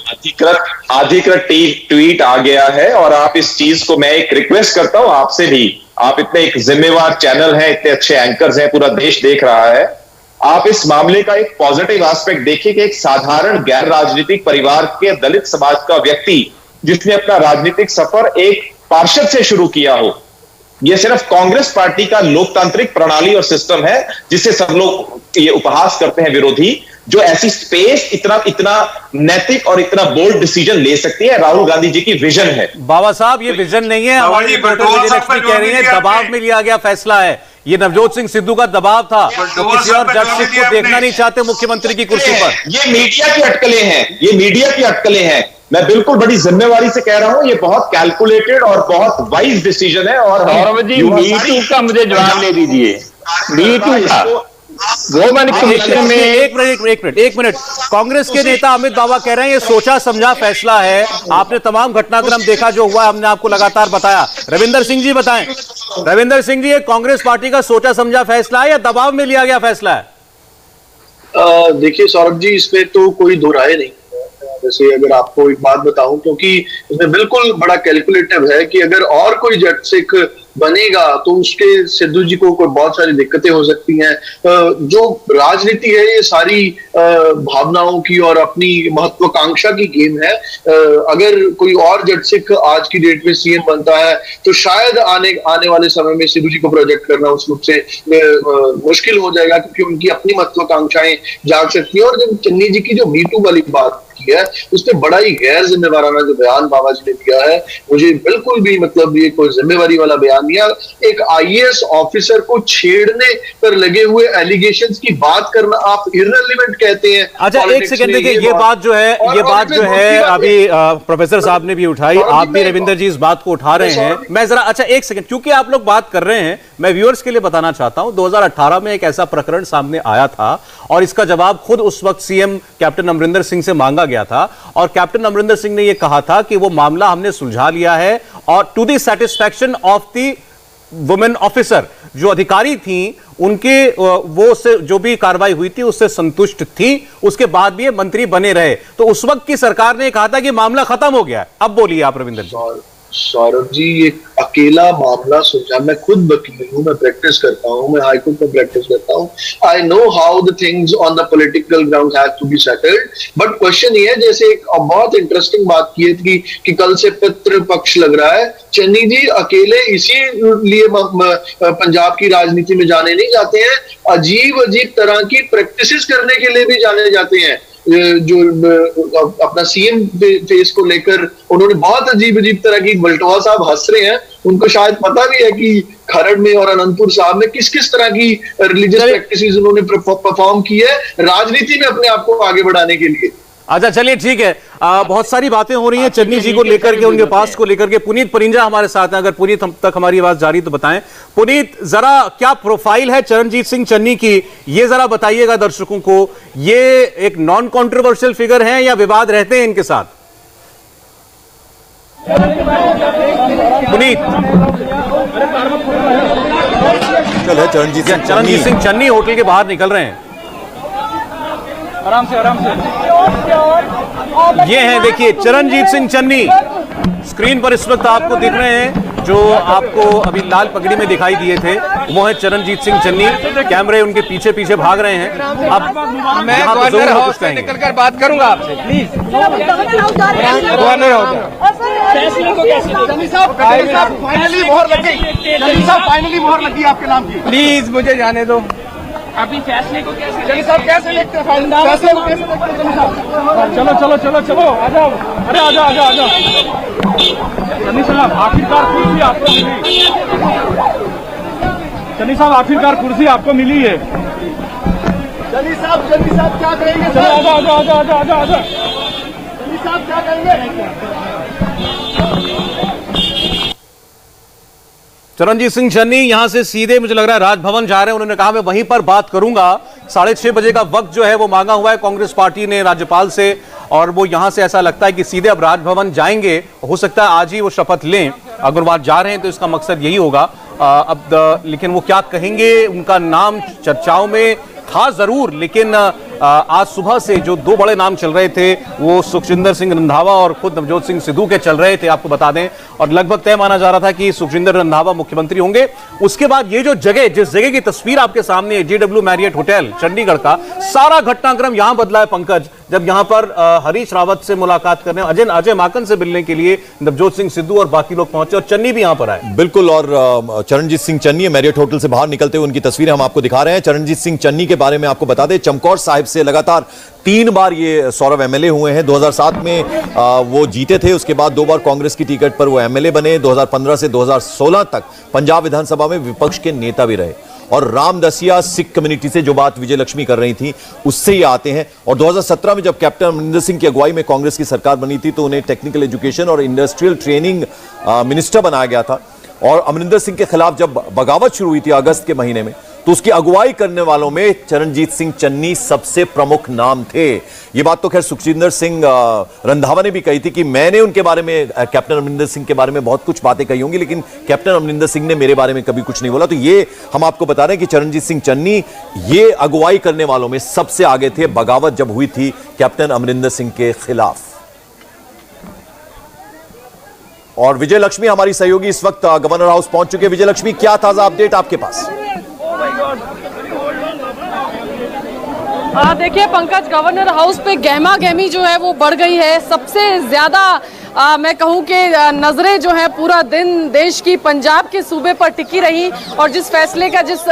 अधिकृत ट्वीट आ गया है और आप इस चीज को, मैं एक रिक्वेस्ट करता हूं आपसे भी, आप इतने एक जिम्मेवार चैनल हैं, इतने अच्छे एंकर्स हैं, पूरा देश देख रहा है, आप इस मामले का एक पॉजिटिव एस्पेक्ट देखिए कि एक साधारण गैर राजनीतिक परिवार के दलित समाज का व्यक्ति जिसने अपना राजनीतिक सफर एक पार्षद से शुरू किया हो, यह सिर्फ कांग्रेस पार्टी का लोकतांत्रिक प्रणाली और सिस्टम है जिसे सब लोग ये उपहास करते हैं विरोधी, जो ऐसी स्पेस इतना नैतिक और इतना बोल्ड डिसीजन ले सकती है। राहुल गांधी जी की विजन है। बाबा साहब ये विजन नहीं है, हमारी रिपोर्टर विजयलक्ष्मी कह रही है दबाव में लिया गया फैसला है। ये नवजोत सिंह सिद्धू का दबाव था, तो किसी और जज सिख को देखना नहीं चाहते मुख्यमंत्री की कुर्सी पर। ये मीडिया की अटकलें हैं, ये मीडिया की अटकलें हैं। मैं बिल्कुल बड़ी जिम्मेवारी से कह रहा हूं, ये बहुत कैलकुलेटेड और बहुत वाइज डिसीजन है। और मीटू का मुझे जवाब दे दीजिए, मीटू का वो मैंने कमीशन में एक मिनट कांग्रेस के नेता अमित बाबा कह रहे हैं ये सोचा समझा फैसला है। आपने तमाम घटनाक्रम देखा जो हुआ, हमने आपको लगातार बताया। रविंदर सिंह जी बताएं, रविंदर सिंह जी, ये कांग्रेस पार्टी का सोचा समझा फैसला है या दबाव में लिया गया फैसला है? देखिए सौरभ जी, इसमें तो कोई दो राय नहीं। जैसे अगर आपको एक बात बताऊं, क्योंकि इसमें बिल्कुल बड़ा कैलकुलेटिव है कि अगर और कोई जट सिख बनेगा तो उसके सिद्धू जी को कोई बहुत सारी दिक्कतें हो सकती हैं। जो राजनीति है ये सारी भावनाओं की और अपनी महत्वाकांक्षा की गेम है। अगर कोई और जट सिख आज की डेट में सीएम बनता है तो शायद आने वाले समय में सिद्धू जी को प्रोजेक्ट करना उस रूप से मुश्किल हो जाएगा, क्योंकि उनकी अपनी महत्वाकांक्षाएं जाग सकती हैं। और जब चन्नी जी की जो मीटू वाली बात की है, उसमें बड़ा ही गैर जिम्मेवाराना जो बयान बाबा जी ने दिया है, मुझे बिल्कुल भी मतलब ये कोई जिम्मेवारी वाला बयान नहीं है। एक आईएएस ऑफिसर को छेड़ने पर लगे हुए एलिगेशंस की बात करना आप इररिलेवेंट कहते हैं। अच्छा एक सेकंड देखिए, ये बात जो है अभी प्रोफेसर साहब ने भी उठाई, आप भी रविंदर जी इस बात को उठा रहे हैं। मैं जरा अच्छा एक सेकंड, क्योंकि आप लोग बात कर रहे हैं, मैं व्यूअर्स के लिए बताना चाहता हूं 2018 में एक ऐसा प्रकरण सामने आया था और इसका जवाब खुद उस वक्त सीएम कैप्टन अमरिंदर सिंह से मांगा गया था और कैप्टन अमरिंदर सिंह ने यह कहा था कि वो मामला हमने सुलझा लिया है और to the satisfaction of the women officer, जो अधिकारी थी उनके वो से जो भी कार्रवाई हुई थी उससे संतुष्ट थी, उसके बाद भी ये मंत्री बने रहे। तो उस वक्त की सरकार ने कहा था कि मामला खत्म हो गया है। अब बोलिए आप रविंदर जी। सौरभ जी एक अकेला मामला सुलझा, मैं खुद वकील हूँ, मैं प्रैक्टिस करता हूँ, मैं हाईकोर्ट में प्रैक्टिस करता हूँ, I know how the things on the political ground have to be settled. But question ये है, जैसे एक बहुत इंटरेस्टिंग बात की है कि कल से पितृ पक्ष लग रहा है, चन्नी जी अकेले इसीलिए पंजाब की राजनीति में जाने नहीं जाते हैं, अजीब अजीब तरह की प्रैक्टिसेस करने के लिए भी जाने जाते हैं। जो अपना सीएम फेस को लेकर उन्होंने बहुत अजीब अजीब तरह की, बल्टोहा साहब हंस रहे हैं, उनको शायद पता भी है कि खरड़ में और अनंतपुर साहब में किस किस तरह की रिलीजियस प्रैक्टिसेस उन्होंने परफॉर्म की है राजनीति में अपने आप को आगे बढ़ाने के लिए। अच्छा चलिए ठीक है, बहुत सारी बातें हो रही हैं चन्नी जी को लेकर के, उनके पास को लेकर के। पुनीत परिंजा हमारे साथ हैं, अगर पुनीत हम तक हमारी आवाज जारी तो बताएं। पुनीत, जरा क्या प्रोफाइल है चरणजीत सिंह चन्नी की, ये जरा बताइएगा दर्शकों को। ये एक नॉन कॉन्ट्रोवर्शियल फिगर है या विवाद रहते हैं इनके साथ? पुनीत, चरणजीत सिंह चन्नी होटल के बाहर निकल रहे हैं। आराम से ये हैं, देखिए चरणजीत सिंह चन्नी स्क्रीन पर इस वक्त आपको दिख रहे हैं, जो आपको अभी लाल पगड़ी में दिखाई दिए थे वो है चरणजीत सिंह चन्नी। कैमरे उनके पीछे पीछे भाग रहे हैं। अब मैं गवर्नर हाउस से निकलकर बात करूंगा आपसे, प्लीज। गवर्नर फाइनली मोहर लग गई, फाइनली मोहर लगी आपके नाम की, प्लीज मुझे जाने दो। अभी फैसले को कैसे साहब कैसे देखते हैं, फैसले को कैसे देखते हैं? चलो चलो चलो चलो आ जाओ, अरे आ जाओ आ जाओ आ जाओ। चन्नी साहब आखिरकार कुर्सी आपको मिली, चन्नी साहब आखिरकार कुर्सी आपको मिली है। चन्नी साहब क्या करेंगे? चलो आ जाओ आ जाओ आ जाओ आ जाओ आ जाओ। चन्नी साहब क्या करेंगे? चरणजीत सिंह चन्नी यहां से सीधे मुझे लग रहा है राजभवन जा रहे हैं। उन्होंने कहा मैं वहीं पर बात करूंगा। 6:30 बजे का वक्त जो है वो मांगा हुआ है कांग्रेस पार्टी ने राज्यपाल से, और वो यहां से ऐसा लगता है कि सीधे अब राजभवन जाएंगे। हो सकता है आज ही वो शपथ लें, अगर वो आज जा रहे हैं तो इसका मकसद यही होगा। लेकिन वो क्या कहेंगे, उनका नाम चर्चाओं में था जरूर, लेकिन आज सुबह से जो दो बड़े नाम चल रहे थे वो सुखजिंदर सिंह रंधावा और खुद नवजोत सिंह सिद्धू के चल रहे थे, आपको बता दें। और लगभग तय माना जा रहा था कि सुखजिंदर रंधावा मुख्यमंत्री होंगे। उसके बाद ये जो जगह, जिस जगह की तस्वीर आपके सामने है, JW मैरियट होटल चंडीगढ़ का, सारा घटनाक्रम यहां बदला है पंकज, जब यहां पर हरीश रावत से मुलाकात करने, अजय माकन से मिलने के लिए नवजोत सिंह सिद्धू और बाकी लोग पहुंचे, और चन्नी भी यहां पर आए। बिल्कुल, और चरणजीत सिंह चन्नी मैरियट होटल से बाहर निकलते हुए उनकी तस्वीरें हम आपको दिखा रहे हैं। चरणजीत सिंह चन्नी के बारे में आपको बता दें, चमकौर साहिब से लगातार 3 बार ये सौरभ MLA हुए हैं। 2007 में वो जीते थे, उसके बाद 2 बार कांग्रेस की टिकट पर वो MLA बने। 2015 से 2016 तक पंजाब विधानसभा में विपक्ष के नेता भी रहे। और रामदसिया सिख कम्युनिटी से जो बात विजय लक्ष्मी कर रही थी उससे ही आते हैं। और 2017 में जब कैप्टन अमरिंदर सिंह की अगुवाई में कांग्रेस की सरकार बनी थी तो उन्हें टेक्निकल एजुकेशन और इंडस्ट्रियल ट्रेनिंग मिनिस्टर बनाया गया था। और अमरिंदर सिंह के खिलाफ जब बगावत शुरू हुई थी अगस्त के महीने में, तो उसकी अगुवाई करने वालों में चरणजीत सिंह चन्नी सबसे प्रमुख नाम थे। ये बात तो खैर सुखजिंदर सिंह रंधावा ने भी कही थी कि मैंने उनके बारे में, कैप्टन अमरिंदर सिंह के बारे में बहुत कुछ बातें कही होंगी, लेकिन कैप्टन अमरिंदर सिंह ने मेरे बारे में कभी कुछ नहीं बोला। तो ये हम आपको बता रहे हैं कि चरणजीत सिंह चन्नी ये अगुवाई करने वालों में सबसे आगे थे बगावत जब हुई थी कैप्टन अमरिंदर सिंह के खिलाफ। और विजय लक्ष्मी हमारी सहयोगी इस वक्त गवर्नर हाउस पहुंच चुके हैं। विजय लक्ष्मी, क्या ताजा अपडेट आपके पास? देखिए पंकज, गवर्नर हाउस पे गहमा गहमी जो है वो बढ़ गई है। सबसे ज्यादा मैं कहूं कि नजरें जो है पूरा दिन देश की पंजाब के सूबे पर टिकी रही, और जिस फैसले का, जिस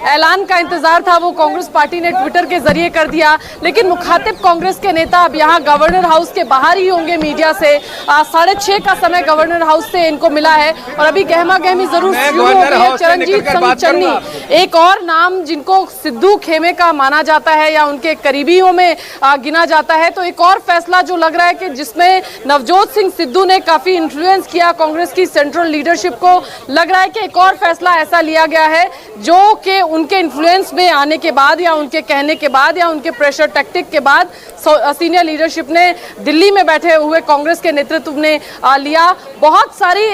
ऐलान का इंतजार था वो कांग्रेस पार्टी ने ट्विटर के जरिए कर दिया। लेकिन मुखातिब कांग्रेस के नेता अब यहाँ गवर्नर हाउस के बाहर ही होंगे मीडिया से। 6:30 का समय गवर्नर हाउस से इनको मिला है और अभी गहमा गहमी जरूर शुरू हो गई है। चरणजीत सिंह चन्नी एक और नाम जिनको सिद्धू खेमे का माना जाता है या उनके करीबियों में गिना जाता है, तो एक और फैसला जो लग रहा है कि जिसमें नवजोत सिंह सिद्धू ने काफी इन्फ्लुएंस किया कांग्रेस की सेंट्रल लीडरशिप को। लग रहा है कि एक और फैसला ऐसा लिया गया है जो कि उनके इन्फ्लुएंस में आने के बाद या उनके कहने के बाद या उनके प्रेशर टैक्टिक के बाद सीनियर लीडरशिप ने दिल्ली में बैठे हुए कांग्रेस के नेतृत्व ने लिया। बहुत सारी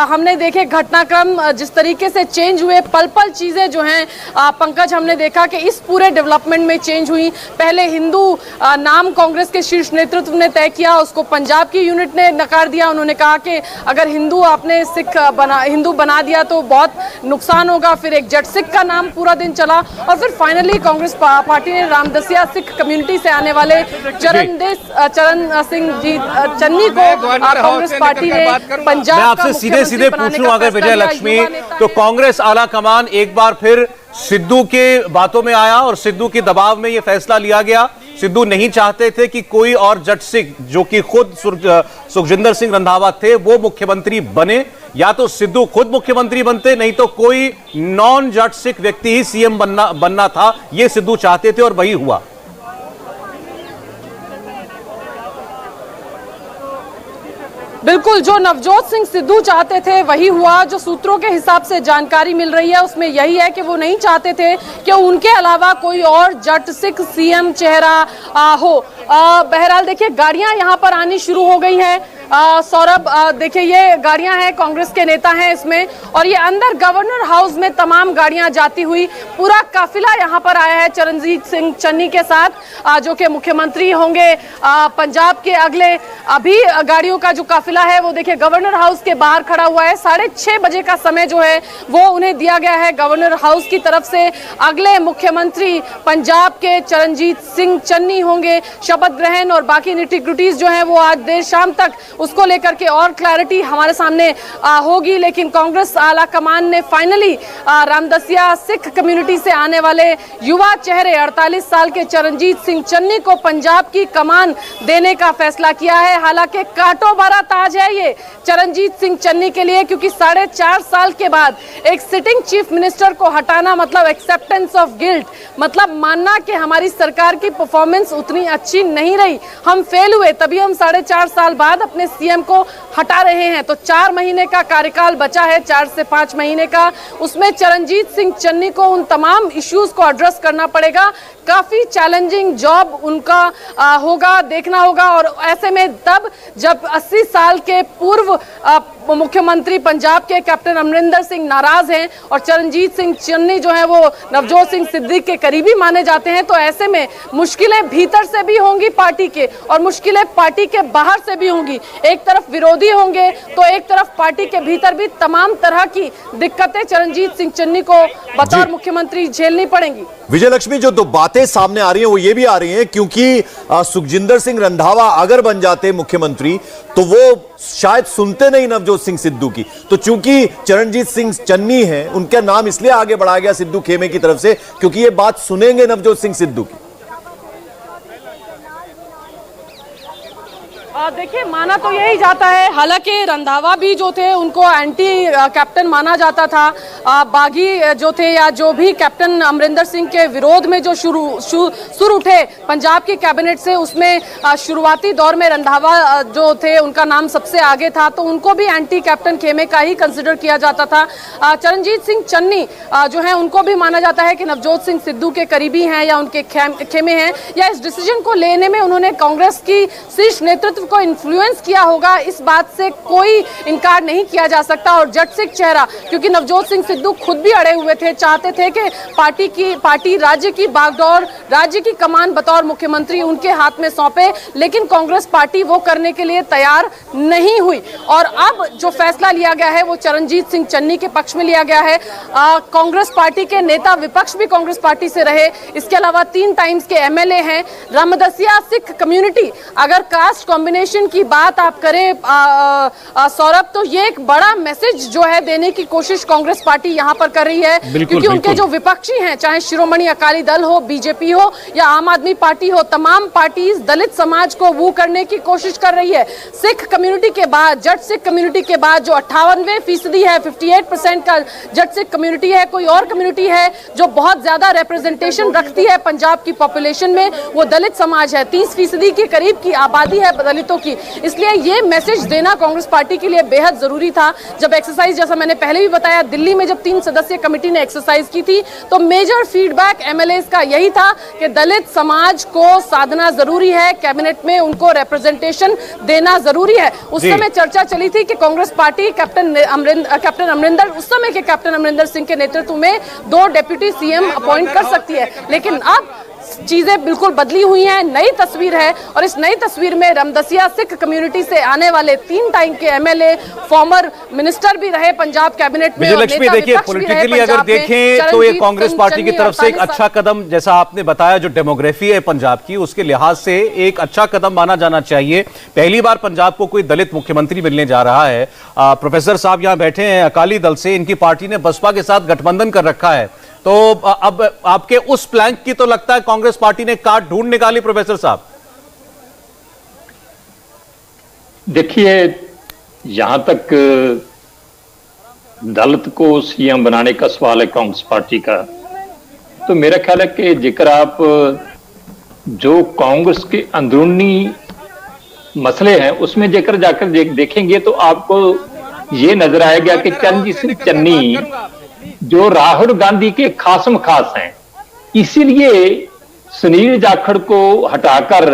हमने देखे घटनाक्रम जिस तरीके से चेंज हुए, पल पल चीजें जो हैं पंकज हमने देखा कि इस पूरे डेवलपमेंट में चेंज हुई। पहले हिंदू नाम कांग्रेस के शीर्ष नेतृत्व ने तय किया, उसको पंजाब की यूनिट ने नकार दिया। उन्होंने कहा कि अगर आपने हिंदू बना दिया तो बहुत नुकसान होगा। फिर एक जट सिख का नाम पूरा दिन चला और फिर फाइनली कांग्रेस पार्टी ने रामदसिया सिख कम्युनिटी से आने वाले चरण सिंह जी चन्नी को कांग्रेस पार्टी ने पंजाब मैं आपसे सीधे पूछूं अगर विजय लक्ष्मी, तो कांग्रेस आला कमान एक बार फिर सिद्धू के बातों में आया और सिद्धू के दबाव में यह फैसला लिया गया। सिद्धू नहीं चाहते थे कि कोई और जट सिख, जो कि खुद सुखजिंदर सिंह रंधावा थे, वो मुख्यमंत्री बने। या तो सिद्धू खुद मुख्यमंत्री बनते, नहीं तो कोई नॉन जट सिख व्यक्ति ही सीएम बनना था, ये सिद्धू चाहते थे और वही हुआ। बिल्कुल, जो नवजोत सिंह सिद्धू चाहते थे वही हुआ। जो सूत्रों के हिसाब से जानकारी मिल रही है उसमें यही है कि वो नहीं चाहते थे कि उनके अलावा कोई और जट सिख सीएम चेहरा हो। बहरहाल देखिए, गाड़ियां यहां पर आनी शुरू हो गई हैं। सौरभ देखिए, ये गाड़ियां हैं, कांग्रेस के नेता हैं इसमें, और ये अंदर गवर्नर हाउस में तमाम गाड़ियां जाती हुई पूरा काफिला यहां पर आया है चरणजीत सिंह चन्नी के साथ, जो कि मुख्यमंत्री होंगे पंजाब के अगले। अभी गाड़ियों का जो काफिला है वो देखिए गवर्नर हाउस के बाहर खड़ा हुआ है। 6:30 बजे का समय जो है वो उन्हें दिया गया है गवर्नर हाउस की तरफ से। अगले मुख्यमंत्री पंजाब के चरणजीत सिंह चन्नी होंगे। शपथ ग्रहण और बाकी निटी-ग्रिटीज जो है वो आज देर शाम तक उसको लेकर के और क्लैरिटी हमारे सामने होगी। लेकिन कांग्रेस आला कमान ने फाइनली रामदसिया सिख कम्युनिटी से आने वाले युवा चेहरे 48 साल के चरणजीत सिंह चन्नी को पंजाब की कमान देने का फैसला किया है। हालांकि कांटो भरा ताज है ये चरणजीत सिंह चन्नी के लिए, क्योंकि 4.5 साल के बाद एक सिटिंग चीफ मिनिस्टर को हटाना मतलब एक्सेप्टेंस ऑफ गिल्ट, मतलब मानना कि हमारी सरकार की परफॉर्मेंस उतनी अच्छी नहीं रही, हम फेल हुए, तभी हम 4.5 साल बाद अपने सीएम को हटा रहे हैं। तो 4 महीने का कार्यकाल बचा है, 4 से 5 महीने का, उसमें चरणजीत सिंह चन्नी को उन तमाम इश्यूज को एड्रेस करना पड़ेगा। काफी चैलेंजिंग जॉब उनका होगा, देखना होगा। और ऐसे में तब जब 80 साल के पूर्व मुख्यमंत्री पंजाब के कैप्टन अमरिंदर सिंह नाराज हैं और चरणजीत सिंह चन्नी जो है वो नवजोत सिंह सिद्दीकी के करीबी माने जाते हैं, तो ऐसे में मुश्किलें भीतर से भी होंगी पार्टी के और मुश्किलें पार्टी के बाहर से भी होंगी। एक तरफ विरोधी होंगे तो एक तरफ पार्टी के भीतर भी तमाम तरह की दिक्कतें चरणजीत सिंह चन्नी को बतौर मुख्यमंत्री झेलनी पड़ेंगी। विजय लक्ष्मी, जो 2 बातें सामने आ रही हैं वो ये भी आ रही हैं क्योंकि सुखजिंदर सिंह रंधावा अगर बन जाते मुख्यमंत्री तो वो शायद सुनते नहीं नवजोत सिंह सिद्धू की। तो चूंकि चरणजीत सिंह चन्नी हैं, उनका नाम इसलिए आगे बढ़ाया गया सिद्धू खेमे की तरफ से क्योंकि ये बात सुनेंगे नवजोत सिंह सिद्धू की। देखिए, माना तो यही जाता है। हालांकि रंधावा भी जो थे उनको एंटी कैप्टन माना जाता था। बागी जो थे या जो भी कैप्टन अमरिंदर सिंह के विरोध में जो सुर उठे पंजाब की कैबिनेट से, उसमें शुरुआती दौर में रंधावा जो थे उनका नाम सबसे आगे था, तो उनको भी एंटी कैप्टन खेमे का ही कंसिडर किया जाता था। चरणजीत सिंह चन्नी जो है उनको भी माना जाता है कि नवजोत सिंह सिद्धू के करीबी हैं या उनके खेमे हैं, या इस डिसीजन को लेने में उन्होंने कांग्रेस की शीर्ष नेतृत्व को इन्फ्लुएंस किया होगा, इस बात से कोई इनकार नहीं किया जा सकता। और जट सिख चेहरा, क्योंकि नवजोत सिंह सिद्धू खुद भी अड़े हुए थे, चाहते थे कि पार्टी राज्य की बागडोर, राज्य की कमान बतौर मुख्यमंत्री उनके हाथ में सौंपे, लेकिन कांग्रेस पार्टी वो करने के लिए तैयार नहीं हुई। और अब जो फैसला लिया गया है वो चरणजीत सिंह चन्नी के पक्ष में लिया गया है। कांग्रेस पार्टी के नेता विपक्ष भी कांग्रेस पार्टी से रहे, इसके अलावा 3 टाइम्स के एमएलए हैं। रामदसिया सिख कम्युनिटी, अगर कास्ट कॉम्बिनेशन की बात आप करें सौरभ, तो ये एक बड़ा मैसेज जो है देने की कोशिश कांग्रेस पार्टी यहां पर कर रही है, क्योंकि उनके जो विपक्षी हैं, चाहे शिरोमणि अकाली दल हो, बीजेपी हो या आम आदमी पार्टी हो, तमाम पार्टीज दलित समाज को वू करने की कोशिश कर रही है। सिख कम्युनिटी के बाद, जट सिख कम्युनिटी के बाद जो 58% है, 58% का जट सिख कम्युनिटी है, कोई और कम्युनिटी है जो बहुत ज्यादा रिप्रेजेंटेशन रखती है पंजाब की पॉपुलेशन में, वो दलित समाज है। 30% के करीब की आबादी है दलितों की। इसलिए ये मैसेज देना कांग्रेस पार्टी के लिए बेहद जरूरी था। जब एक्सरसाइज, जैसा मैंने पहले भी बताया, दिल्ली में जब 3 सदस्यीय कमेटी ने एक्सरसाइज की थी, तो मेजर फीडबैक एमएलएस का यही था कि दलित समाज को साधना जरूरी है, कैबिनेट में उनको रिप्रेजेंटेशन देना जरूरी है। उस समय चर्चा चली थी कि कांग्रेस पार्टी कैप्टन अमरिंदर, उस समय के कैप्टन अमरिंदर सिंह के नेतृत्व में 2 डिप्टी सीएम अपॉइंट कर सकती है, लेकिन अब चीजें बिल्कुल बदली हुई हैं, नई तस्वीर है। और इस नई तस्वीर में रमदसिया सिख कम्युनिटी से आने वाले 3 टाइम के एमएलए, फॉर्मर मिनिस्टर भी रहे पंजाब कैबिनेट में। विजयलक्ष्मी, देखिए पॉलिटिकली अगर देखें तो ये कांग्रेस पार्टी की तरफ से एक अच्छा कदम, जैसा आपने बताया, जो डेमोग्राफी है पंजाब की उसके लिहाज से एक अच्छा कदम माना जाना चाहिए। पहली बार पंजाब को कोई दलित मुख्यमंत्री मिलने जा रहा है। प्रोफेसर साहब यहां बैठे हैं अकाली दल से, इनकी पार्टी ने बसपा के साथ गठबंधन कर रखा है, तो अब आपके उस प्लान की तो लगता है कांग्रेस पार्टी ने काट ढूंढ निकाली। प्रोफेसर साहब देखिए, यहां तक दलित को सीएम बनाने का सवाल है कांग्रेस पार्टी का, तो मेरा ख्याल है कि जेकर आप जो कांग्रेस के अंदरूनी मसले हैं उसमें जेकर जाकर देखेंगे तो आपको ये नजर आएगा कि चरणजीत सिंह चन्नी जो राहुल गांधी के खासम खास हैं, इसीलिए सुनील जाखड़ को हटाकर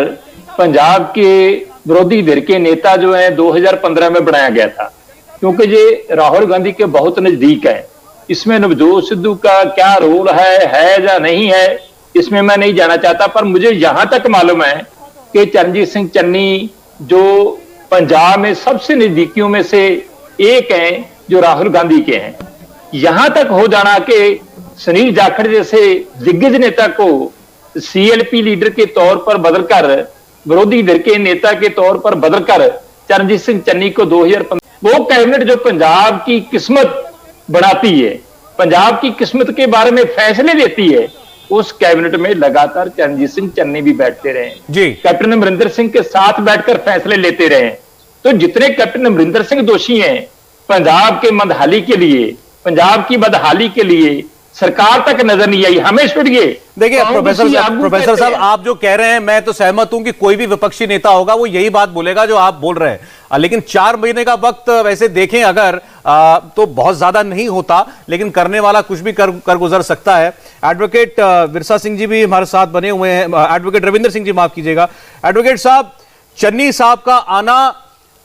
पंजाब के विरोधी धिर के नेता जो है 2015 में बनाया गया था, क्योंकि ये राहुल गांधी के बहुत नजदीक है। इसमें नवजोत सिद्धू का क्या रोल है या नहीं है, इसमें मैं नहीं जाना चाहता, पर मुझे यहां तक मालूम है कि चरणजीत सिंह चन्नी जो पंजाब में सबसे नजदीकियों में से एक हैं जो राहुल गांधी के हैं। यहां तक हो जाना कि सुनील जाखड़ जैसे दिग्गज नेता को सीएलपी लीडर के तौर पर बदलकर, विरोधी धिर के नेता के तौर पर बदलकर चरणजीत सिंह चन्नी को 2015, वो कैबिनेट जो पंजाब की किस्मत बनाती है, पंजाब की किस्मत के बारे में फैसले लेती है, उस कैबिनेट में लगातार चरणजीत सिंह चन्नी भी बैठते रहे जी, कैप्टन अमरिंदर सिंह के साथ बैठकर फैसले लेते रहे। तो जितने कैप्टन अमरिंदर सिंह दोषी हैं पंजाब के मंदहाली के लिए, पंजाब की बदहाली के लिए, सरकार तक नजर नहीं आई। हमें छोड़िए, देखिए प्रोफेसर साहब आप जो कह रहे हैं मैं तो सहमत हूं कि कोई भी विपक्षी नेता होगा वो यही बात बोलेगा जो आप बोल रहे हैं, लेकिन 4 महीने का वक्त वैसे देखें अगर तो बहुत ज्यादा नहीं होता, लेकिन करने वाला कुछ भी कर गुजर सकता है। एडवोकेट विरसा सिंह जी भी हमारे साथ बने हुए हैं, एडवोकेट रविंद्र सिंह जी माफ कीजिएगा। एडवोकेट साहब, चन्नी साहब का आना,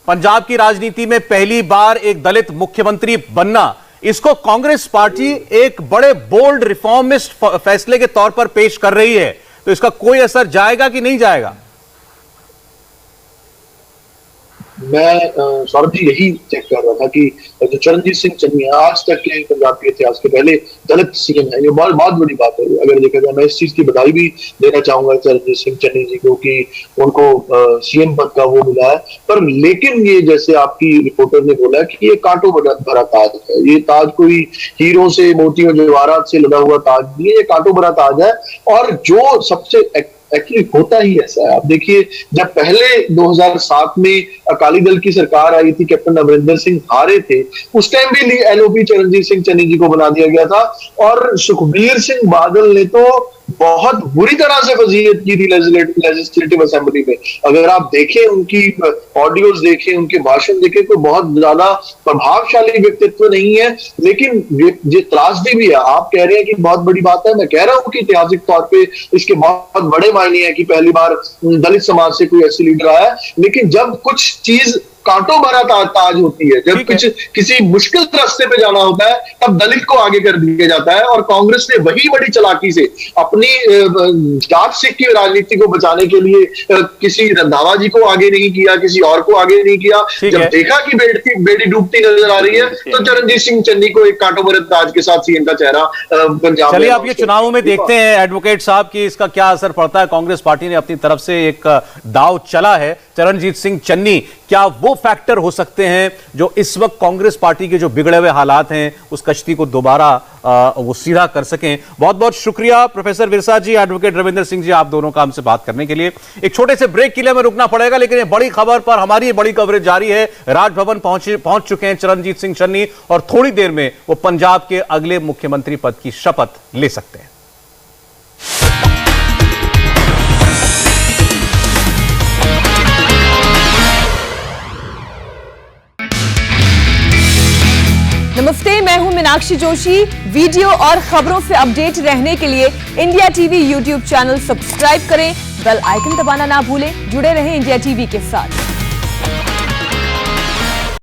पंजाब की राजनीति में पहली बार एक दलित मुख्यमंत्री बनना, इसको कांग्रेस पार्टी एक बड़े बोल्ड रिफॉर्मिस्ट फैसले के तौर पर पेश कर रही है, तो इसका कोई असर जाएगा कि नहीं जाएगा? मैं सौरभ जी यही चेक कर रहा था कि जो चरणजीत सिंह चन्नी है आज तक के पंजाब के इतिहास के पहले दलित सीएम है, ये बहुत बड़ी बात है अगर देखा जाए। मैं इस चीज की बधाई भी देना चाहूंगा चरणजीत सिंह चन्नी जी को कि उनको सीएम पद का वो मिला है। पर लेकिन ये जैसे आपकी रिपोर्टर ने बोला कि ये कांटों भरा ताज है, ये ताज कोई हीरो से, मोतियों जवाहरात से लगा हुआ ताज नहीं है, ये कांटों भरा ताज है। और जो सबसे एक्चुअली होता ही ऐसा है, आप देखिए जब पहले 2007 में अकाली दल की सरकार आई थी, कैप्टन अमरिंदर सिंह हारे थे, उस टाइम भी एलओपी चरणजीत सिंह चन्नी जी को बना दिया गया था। और सुखबीर सिंह बादल ने तो बहुत बुरी तरह से वजीयत की थी लेजिस्लेटिव असेंबली में। अगर आप देखें उनकी ऑडियोज देखें, उनके भाषण देखें, तो बहुत ज्यादा प्रभावशाली व्यक्तित्व नहीं है, लेकिन ये त्रासदी भी है। आप कह रहे हैं कि बहुत बड़ी बात है, मैं कह रहा हूं कि ऐतिहासिक तौर पे इसके बहुत बड़े मायने हैं कि पहली बार दलित समाज से कोई ऐसी लीडर आया। लेकिन जब कुछ चीज कांटों भरा ताज होती है, जब कुछ किसी मुश्किल रास्ते पे जाना होता है, तब दलित को आगे कर दिया जाता है। और कांग्रेस ने वही बड़ी चालाकी से अपनी जाट सिख की राजनीति को बचाने के लिए किसी रंधावा जी को आगे नहीं किया, किसी और को आगे नहीं किया। जब देखा कि बेटी डूबती नजर आ रही है, तो चरणजीत सिंह चन्नी को एक कांटों भरे ताज के साथ सीएम का चेहरा पंजाब। चलिए आप ये चुनावों में देखते हैं एडवोकेट साहब की इसका क्या असर पड़ता है। कांग्रेस पार्टी ने अपनी तरफ से एक दाव चला है, चरणजीत सिंह चन्नी क्या वो फैक्टर हो सकते हैं जो इस वक्त कांग्रेस पार्टी के जो बिगड़े हुए हालात हैं उस कश्ती को दोबारा वो सीधा कर सकें। बहुत बहुत शुक्रिया प्रोफेसर विरसा जी, एडवोकेट रविंद्र सिंह जी, आप दोनों का हमसे बात करने के लिए। एक छोटे से ब्रेक के लिए हमें रुकना पड़ेगा, लेकिन ये बड़ी खबर पर हमारी बड़ी कवरेज जारी है। राजभवन पहुंच चुके हैं चरणजीत सिंह चन्नी और थोड़ी देर में वो पंजाब के अगले मुख्यमंत्री पद की शपथ ले सकते हैं। नमस्ते, मैं हूं मीनाक्षी जोशी। वीडियो और खबरों से अपडेट रहने के लिए India TV YouTube channel subscribe करें, बेल आइकन दबाना ना भूलें। जुड़े रहें इंडिया टीवी के साथ।